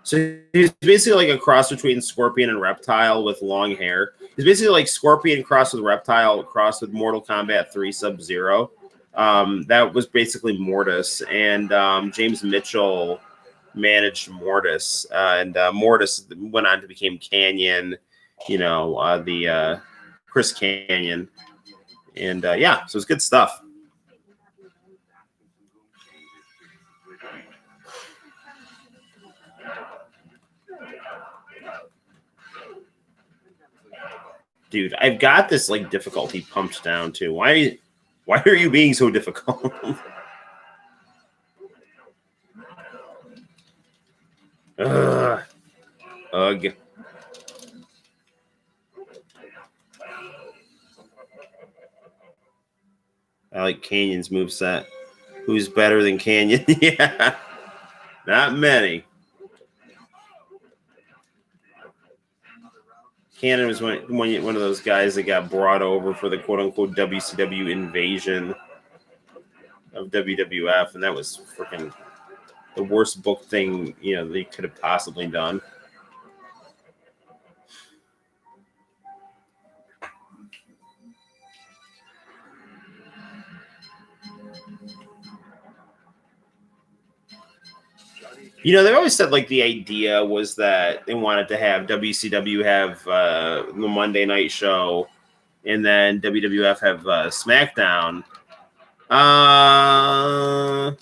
A: So he's basically like a cross between Scorpion and Reptile with long hair. He's basically like Scorpion crossed with Reptile crossed with Mortal Kombat 3 Sub-Zero. That was basically Mortis, and James Mitchell managed Mortis, and Mortis went on to become Canyon, the Chris Canyon, and so it's good stuff. Dude, I've got this like difficulty pumped down too. Why are you being so difficult? Ugh. Ugh. I like Canyon's moveset. Who's better than Canyon? Yeah. Not many. Cannon was one of those guys that got brought over for the quote-unquote WCW invasion of WWF, and that was freaking the worst book thing, you know, they could have possibly done. You know, they always said like the idea was that they wanted to have WCW have the Monday night show, and then WWF have SmackDown. I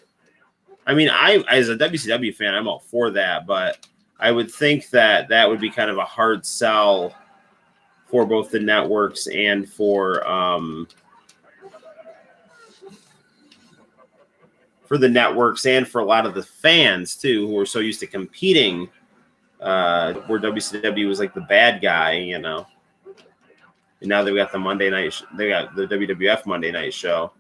A: mean, I as a WCW fan, I'm all for that, but I would think that that would be kind of a hard sell for both the networks and for the networks and for a lot of the fans too, who are so used to competing, where WCW was like the bad guy, you know. And now they've got the Monday night, they got the WWF Monday night show.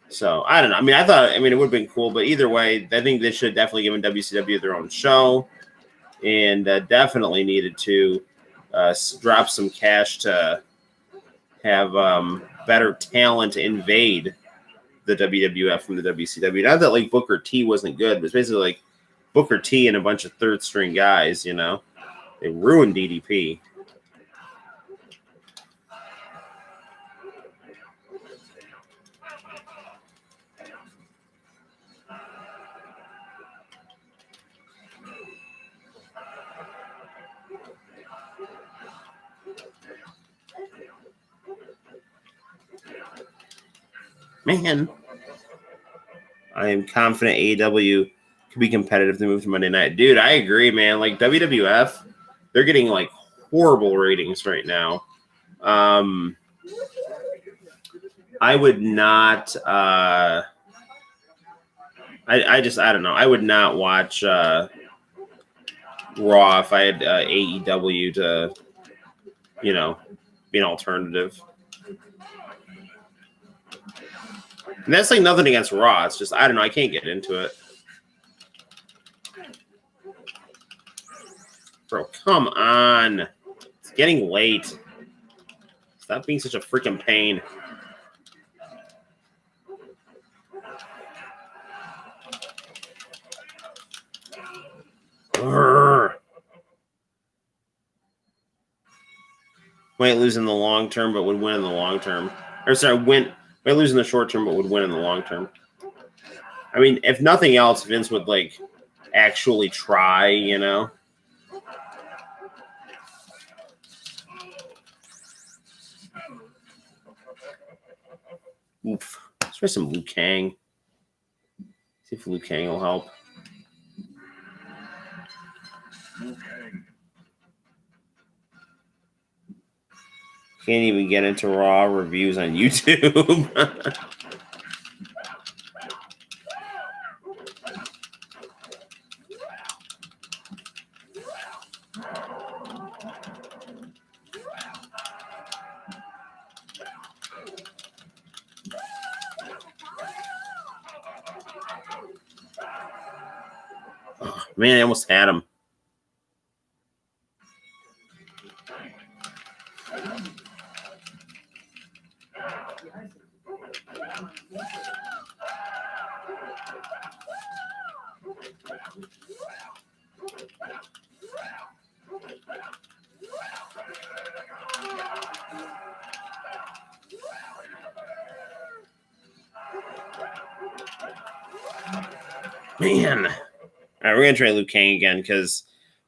A: So I don't know. I mean, it would have been cool, but either way, I think they should definitely give WCW their own show, and definitely needed to drop some cash to have better talent invade the WWF from the WCW. Not that like Booker T wasn't good, but it's basically like Booker T and a bunch of third string guys, you know. They ruined DDP. Man, I am confident AEW could be competitive to move to Monday night. Dude, I agree, man. Like WWF, they're getting like horrible ratings right now. I would not. I don't know. I would not watch Raw if I had AEW to, you know, be an alternative. And that's like nothing against Raw. It's just, I don't know. I can't get into it. Bro, come on. It's getting late. Stop being such a freaking pain. Urgh. Might lose in the long term, but would win in the long term. Or sorry, might lose in the short term, but would win in the long term. I mean, if nothing else, Vince would like actually try, you know. Oof. Let's try some Liu Kang. See if Liu Kang will help. Can't even get into Raw reviews on YouTube. Oh, man, I almost had him. Man. All right, we're going to try Liu Kang again because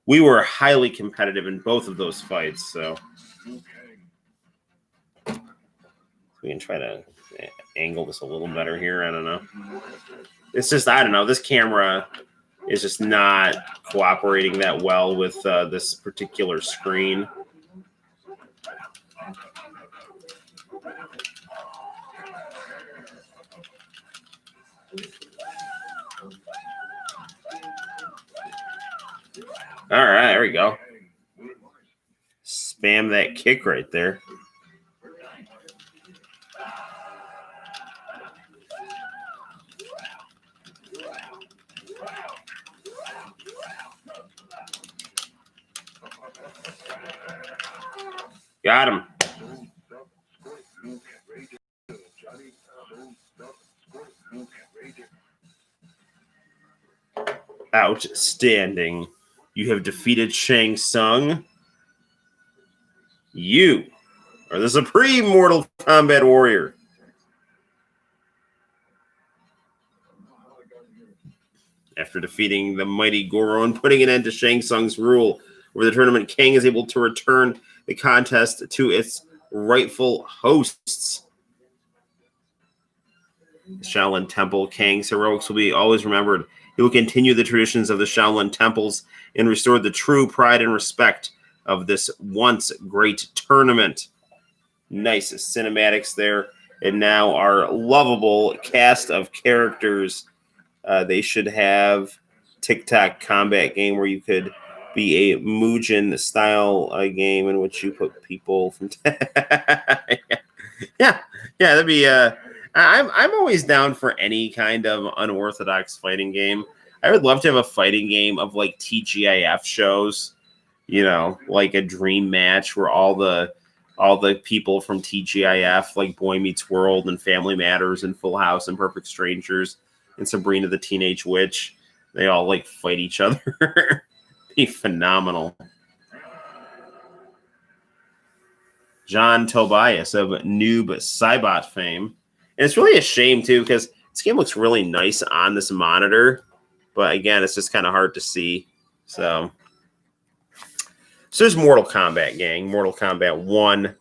A: we were highly competitive in both of those fights. So we can try to angle this a little better here. I don't know. It's just, I don't know. This camera is just not cooperating that well with this particular screen. All right, there we go. Spam that kick right there. Got him. Outstanding. You have defeated Shang Tsung. You are the Supreme Mortal Kombat Warrior. After defeating the mighty Goro and putting an end to Shang Tsung's rule over the tournament, Kang is able to return the contest to its rightful hosts. The Shaolin Temple, Kang's heroics will be always remembered. He will continue the traditions of the Shaolin Temples and restore the true pride and respect of this once great tournament. Nice cinematics there. And now our lovable cast of characters. They should have TikTok combat game where you could be a Mugen style game in which you put people from. yeah, that'd be. I'm always down for any kind of unorthodox fighting game. I would love to have a fighting game of like TGIF shows, you know, like a dream match where all the people from TGIF, like Boy Meets World and Family Matters and Full House and Perfect Strangers and Sabrina the Teenage Witch, they all like fight each other. Be phenomenal. John Tobias of Noob Saibot fame. And it's really a shame, too, because this game looks really nice on this monitor. But, again, it's just kind of hard to see. So there's Mortal Kombat, gang. Mortal Kombat 1.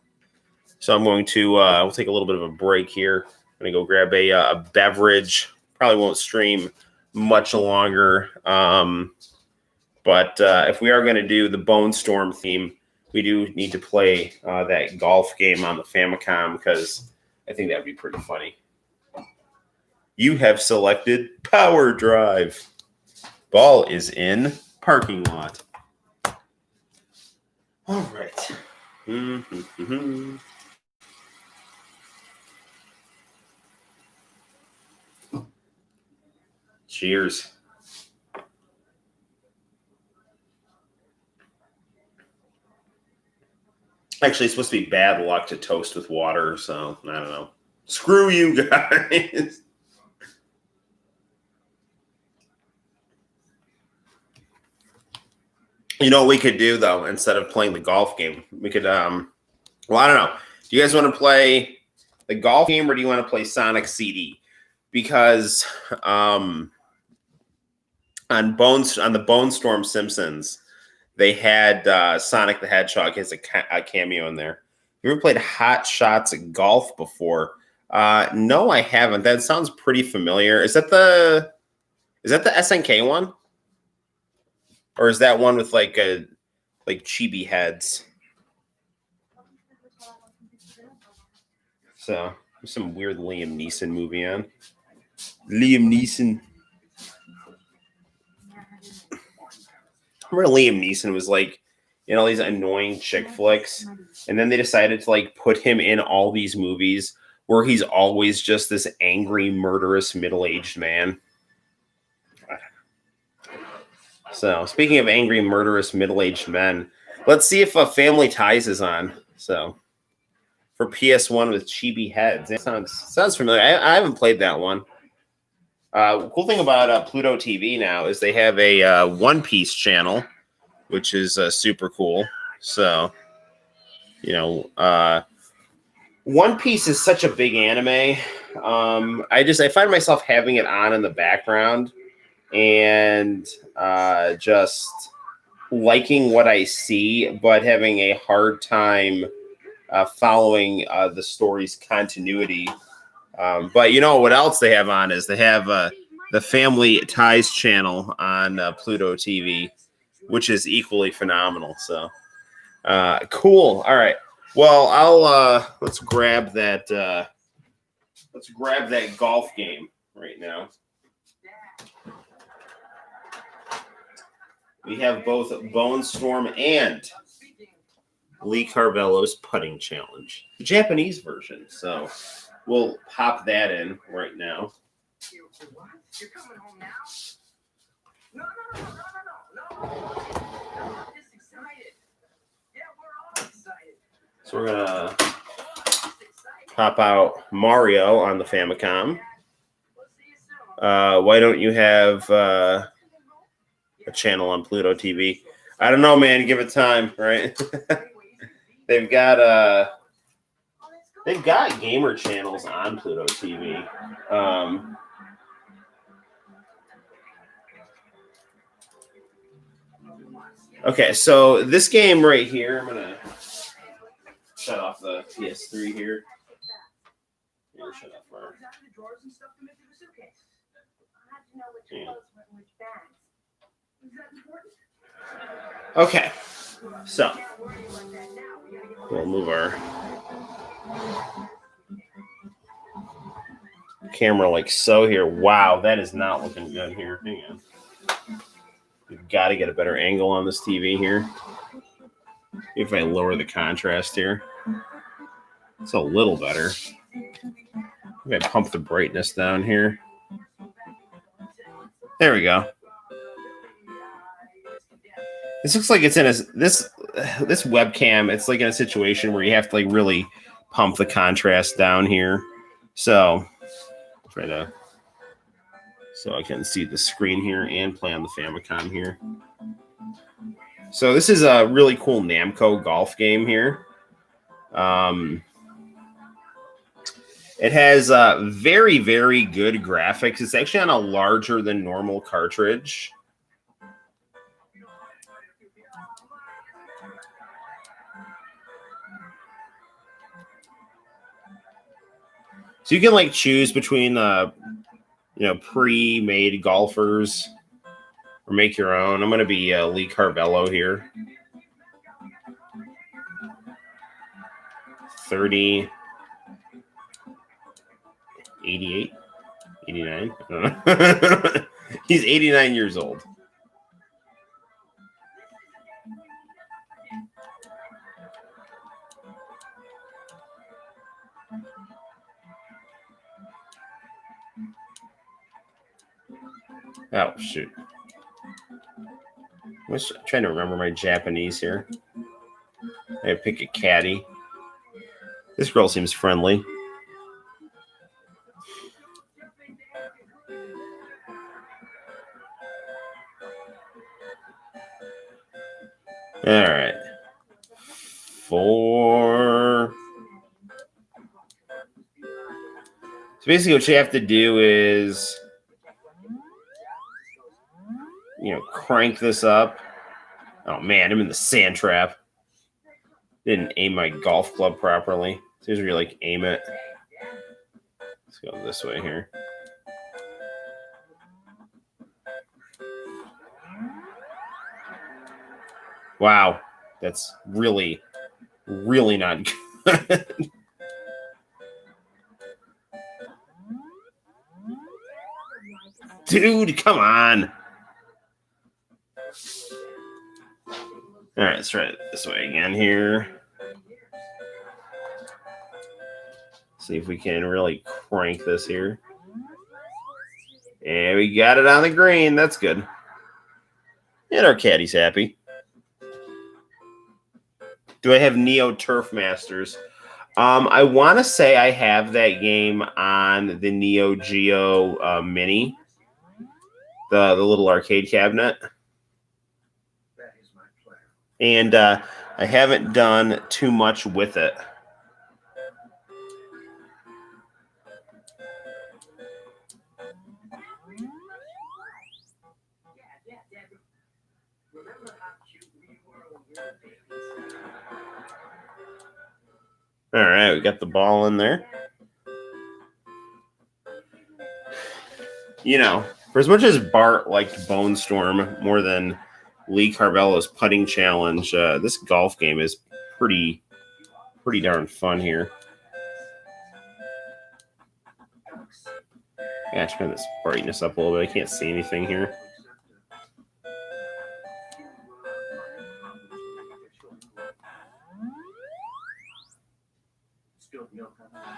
A: So I'm going to we'll take a little bit of a break here. I'm going to go grab a beverage. Probably won't stream much longer. But if we are going to do the BoneStorm theme, we do need to play that golf game on the Famicom because I think that would be pretty funny. You have selected Power Drive. Ball is in parking lot. All right. Cheers. Actually, it's supposed to be bad luck to toast with water, so I don't know. Screw you guys. You know what we could do, though, instead of playing the golf game? We could, well, I don't know. Do you guys want to play the golf game or do you want to play Sonic CD? Because on the BoneStorm Simpsons, they had Sonic the Hedgehog as a cameo in there. You ever played Hot Shots Golf before? No, I haven't. That sounds pretty familiar. Is that the SNK one? Or is that one with like chibi heads? So there's some weird Liam Neeson movie on. Liam Neeson. Remember Liam Neeson was like in all these annoying chick flicks, and then they decided to like put him in all these movies where he's always just this angry, murderous, middle-aged man. So, speaking of angry, murderous, middle-aged men, let's see if Family Ties is on. So, for PS1 with chibi heads, it sounds familiar. I haven't played that one. Cool thing about Pluto TV now is they have a One Piece channel, which is super cool. So, you know, One Piece is such a big anime. I find myself having it on in the background and just liking what I see, but having a hard time following the story's continuity. But you know what else they have on is they have the Family Ties channel on Pluto TV, which is equally phenomenal. So cool. All right. Well, I'll let's grab that golf game right now. We have both BoneStorm and Lee Carvallo's putting challenge, the Japanese version. So we'll pop that in right now. You're coming home now? No. Just excited. Yeah, we're all excited. So we're gonna pop out Mario on the Famicom. Why don't you have a channel on Pluto TV? I don't know, man. Give it time, right? They've got gamer channels on Pluto TV. Okay, so this game right here, I'm gonna shut off the PS3 here. Shut off our... Okay, so we'll move our camera like so here. Wow, that is not looking good here. Hang on. We've got to get a better angle on this TV here. If I lower the contrast here, it's a little better. I'm going to pump the brightness down here. There we go. This looks like it's in this webcam. It's like in a situation where you have to like really pump the contrast down here. So try to, so I can see the screen here and play on the Famicom here. So this is a really cool Namco golf game here. It has very, very good graphics. It's actually on a larger than normal cartridge. So you can like choose between pre-made golfers or make your own. I'm going to be Lee Carvallo here. 30, 88, 89. I don't know. He's 89 years old. Oh, shoot. I'm trying to remember my Japanese here. I pick a caddy. This girl seems friendly. All right. 4. So basically what you have to do is, crank this up. Oh, man, I'm in the sand trap. Didn't aim my golf club properly. So here's where you, like, aim it. Let's go this way here. Wow. That's really, really not good. Dude, come on. All right, let's try it this way again here. See if we can really crank this here. And we got it on the green. That's good. And our caddy's happy. Do I have Neo Turf Masters? I want to say I have that game on the Neo Geo Mini, the little arcade cabinet. And I haven't done too much with it. All right, we got the ball in there. For as much as Bart liked BoneStorm more than Lee Carvallo's putting challenge, this golf game is pretty darn fun here. Yeah, turn this brightness up a little bit. I can't see anything here.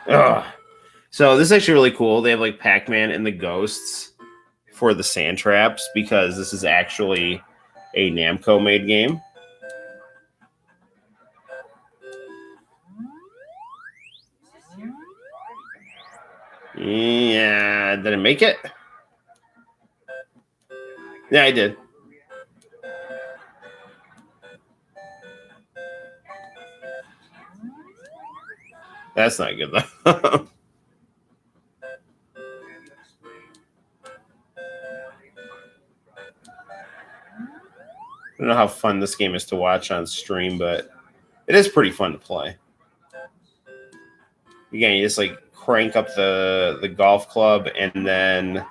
A: Ugh. So this is actually really cool. They have like Pac-Man and the Ghosts for the sand traps because this is actually a Namco made game. Yeah, did I make it? Yeah, I did. That's not good though. I don't know how fun this game is to watch on stream, but it is pretty fun to play. Again, you just like crank up the golf club, and then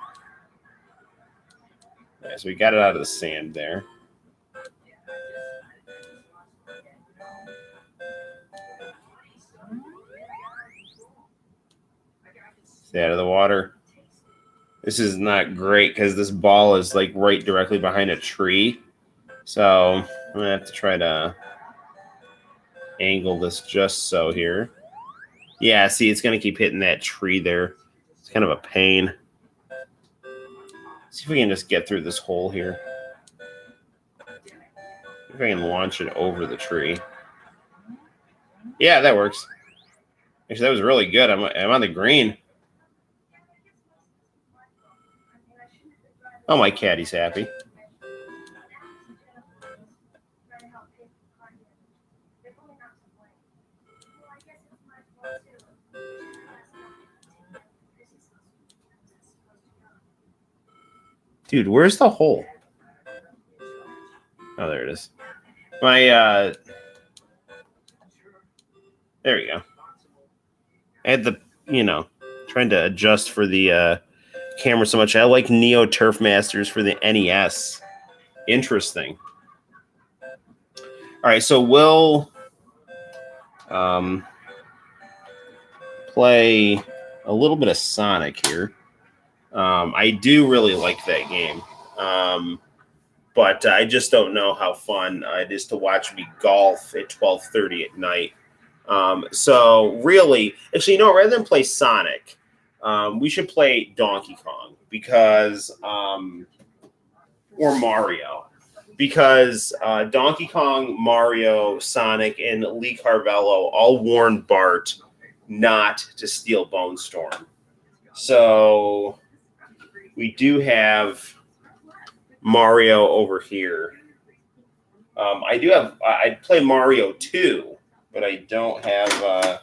A: so we got it out of the sand there. Stay out of the water. This is not great because this ball is like right directly behind a tree. So I'm gonna have to try to angle this just so here. Yeah, see, it's gonna keep hitting that tree there. It's kind of a pain. See if we can just get through this hole here. See if I can launch it over the tree. Yeah, that works. Actually, that was really good. I'm on the green. Oh, my caddy's happy. Dude, where's the hole? Oh, there it is. My, there we go. I had the, trying to adjust for the camera so much. I like Neo Turf Masters for the NES. Interesting. All right, so we'll play a little bit of Sonic here. I do really like that game. But I just don't know how fun it is to watch me golf at 12:30 at night. So really, actually, rather than play Sonic, we should play Donkey Kong because, or Mario, because Donkey Kong, Mario, Sonic, and Lee Carvallo all warned Bart not to steal BoneStorm. So we do have Mario over here. I'd play Mario 2, but I don't have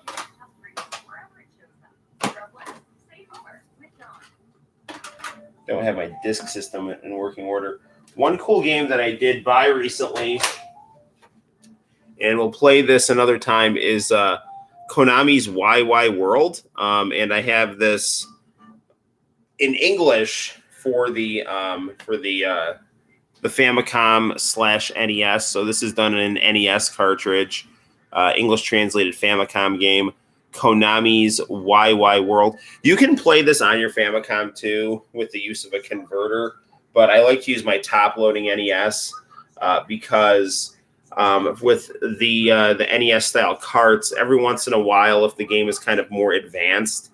A: my disk system in working order. One cool game that I did buy recently, and we'll play this another time, is Konami's YY World. And I have this in English for the Famicom/NES. So this is done in an NES cartridge, English translated Famicom game, Konami's YY World. You can play this on your Famicom too with the use of a converter, but I like to use my top-loading NES because with the NES style carts, every once in a while, if the game is kind of more advanced,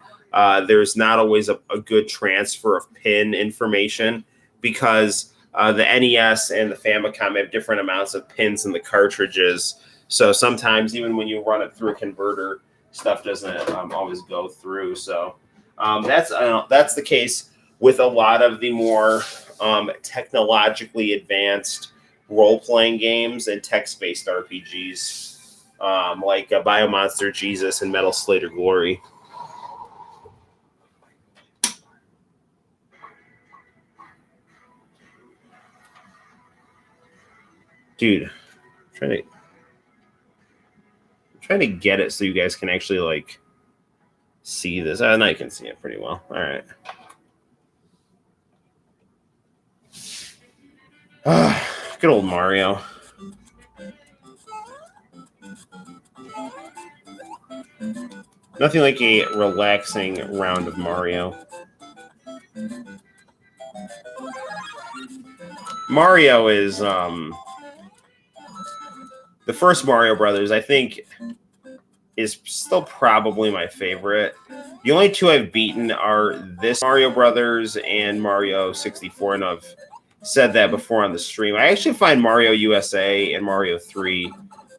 A: there's not always a good transfer of pin information because the NES and the Famicom have different amounts of pins in the cartridges. So sometimes even when you run it through a converter, stuff doesn't always go through. So that's the case with a lot of the more technologically advanced role-playing games and text-based RPGs like Biomonster Jesus and Metal Slayer Glory. Dude, I'm trying to get it so you guys can actually like see this. Now you can see it pretty well. All right. Good old Mario. Nothing like a relaxing round of Mario. Mario is the first Mario Brothers, I think, is still probably my favorite. The only two I've beaten are this Mario Brothers and Mario 64, and I've said that before on the stream. I actually find Mario USA and Mario 3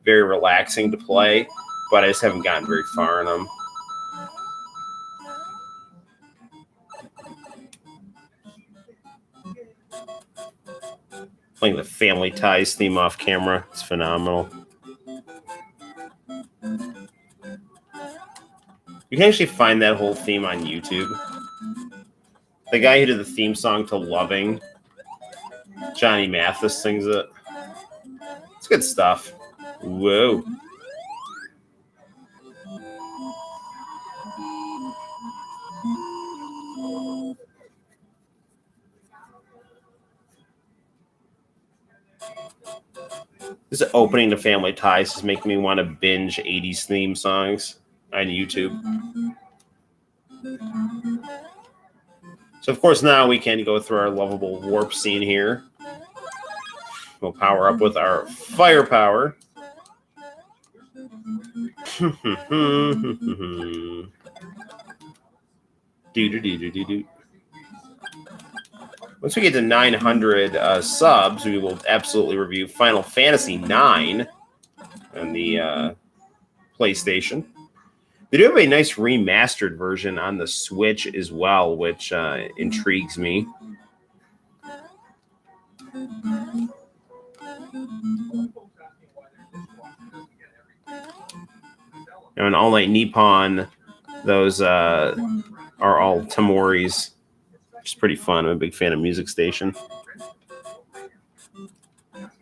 A: very relaxing to play, but I just haven't gotten very far in them. Playing the Family Ties theme off camera. It's phenomenal. You can actually find that whole theme on YouTube. The guy who did the theme song to Loving, Johnny Mathis, sings it. It's good stuff. Whoa. This opening to Family Ties is making me want to binge 80s theme songs on YouTube. So, of course, now we can go through our lovable warp scene here. We'll power up with our firepower. Do. Once we get to 900 subs, we will absolutely review Final Fantasy IX on the PlayStation. They do have a nice remastered version on the Switch as well, which intrigues me. Now in All Night Nippon, those are all Tamori's, which is pretty fun. I'm a big fan of Music Station.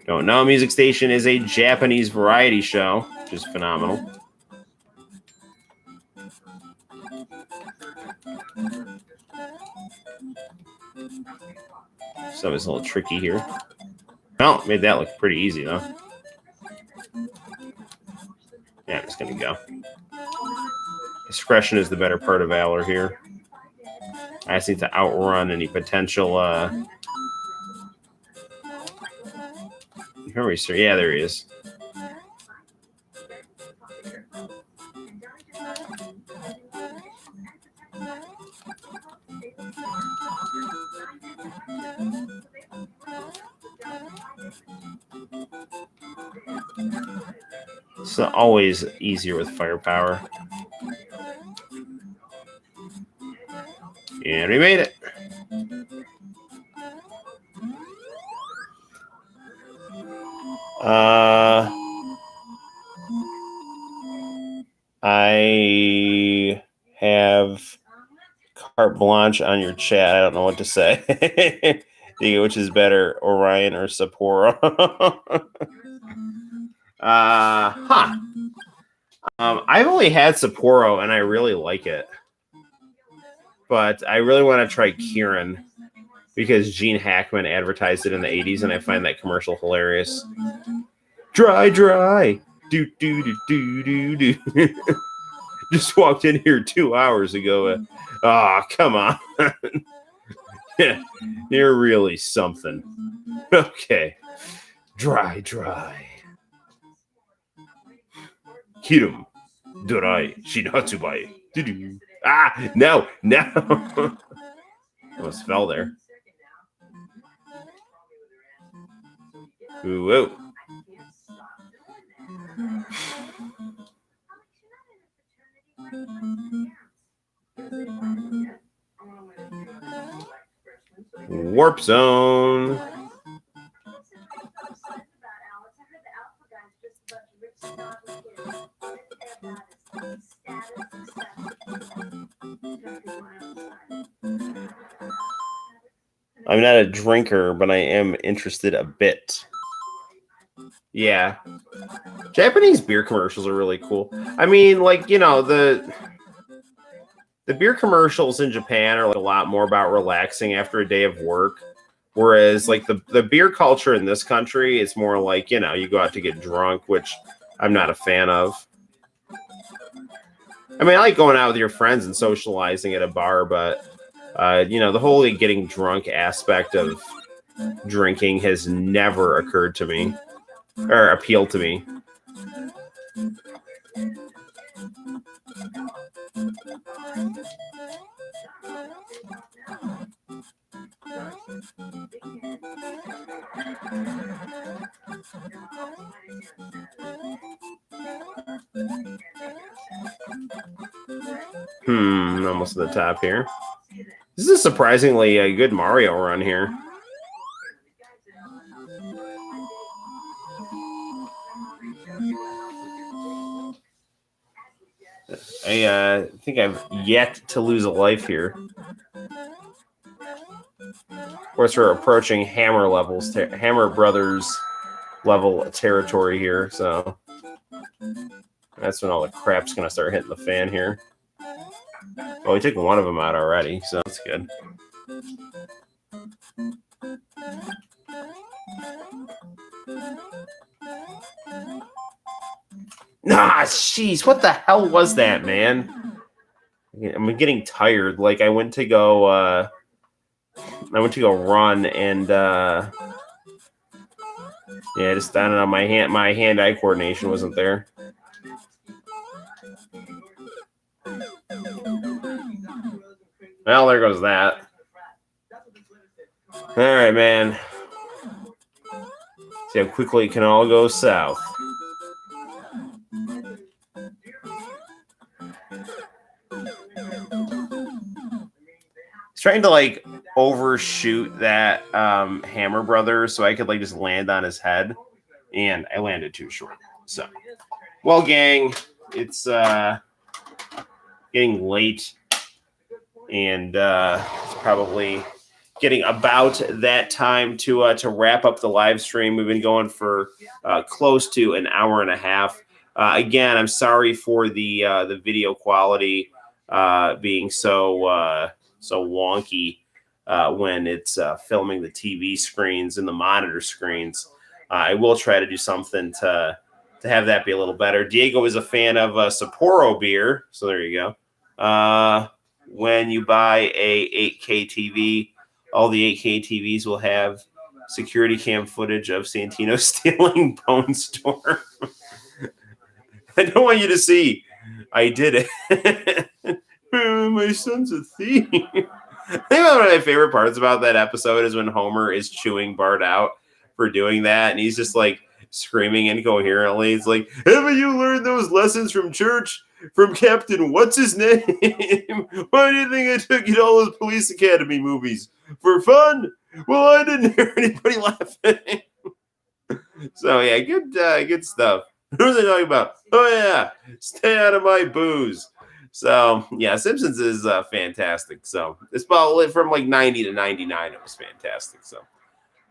A: Don't know, Music Station is a Japanese variety show, which is phenomenal. So it's a little tricky here. Well, made that look pretty easy, though. Yeah, I'm just going to go. Discretion is the better part of valor here. I just need to outrun any potential... Where are we, sir? Yeah, there he is. It's always easier with firepower. And we made it. I have carte blanche on your chat. I don't know what to say. Which is better, Orion or Sapporo? I've only had Sapporo, and I really like it. But I really want to try Kirin because Gene Hackman advertised it in the 80s, and I find that commercial hilarious. Dry. Do. Just walked in here 2 hours ago. Come on. Yeah, you're really something. Okay. Dry. Kirum. Dry. Shinatsubai. No. Almost fell there. Whoa. Warp zone. I'm not a drinker, but I am interested a bit. Yeah. Japanese beer commercials are really cool. I mean, like, you know, the beer commercials in Japan are like a lot more about relaxing after a day of work. Whereas, like, the beer culture in this country is more like, you know, you go out to get drunk, which I'm not a fan of. I mean, I like going out with your friends and socializing at a bar, but, you know, the whole getting drunk aspect of drinking has never occurred to me or appealed to me. Almost to the top here. This is surprisingly a good Mario run here. I think I've yet to lose a life here. Of course, we're approaching Hammer levels, Hammer Brothers level territory here, so that's when all the crap's going to start hitting the fan here. Well, we took one of them out already, so that's good. Nah, jeez, what the hell was that, man? I'm getting tired. Like I went to go run, and yeah, just I don't know. My hand-eye coordination wasn't there. Well, there goes that. All right, man. See how quickly it can all go south. He's trying to like overshoot that Hammer Brother so I could like just land on his head, and I landed too short. So, well, gang, it's getting late, and it's probably getting about that time to wrap up the live stream. We've been going for close to an hour and a half. Again, I'm sorry for the video quality being so wonky when it's filming the TV screens and the monitor screens. I will try to do something to have that be a little better. Diego is a fan of Sapporo beer, so there you go. When you buy a 8K TV, all the 8K TVs will have security cam footage of Santino stealing BoneStorm. I don't want you to see. I did it. My son's a thief. I think one of my favorite parts about that episode is when Homer is chewing Bart out for doing that, and he's just like screaming incoherently. It's like, haven't you learned those lessons from church? From Captain What's His Name? Why do you think I took you to all those Police Academy movies? For fun? Well, I didn't hear anybody laughing. So yeah, good stuff. What was I talking about? Oh yeah, stay out of my booze. So yeah, Simpsons is fantastic. So it's about from like 90 to 99. It was fantastic. So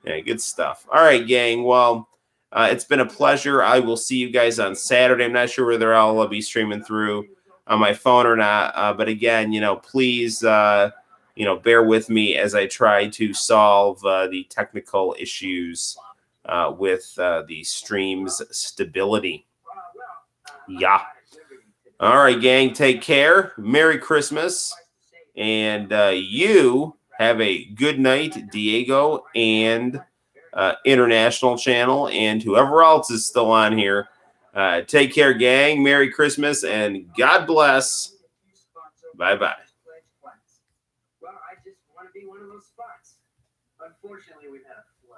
A: yeah, good stuff. All right, gang. Well, it's been a pleasure. I will see you guys on Saturday. I'm not sure whether I'll be streaming through on my phone or not. But again, please, bear with me as I try to solve the technical issues with the stream's stability. Yeah. All right, gang. Take care. Merry Christmas. And you have a good night, Diego, and International Channel, and whoever else is still on here. Take care, gang. Merry Christmas, and God bless. Bye-bye. Well, I just want to be one of those spots. Unfortunately, we've had a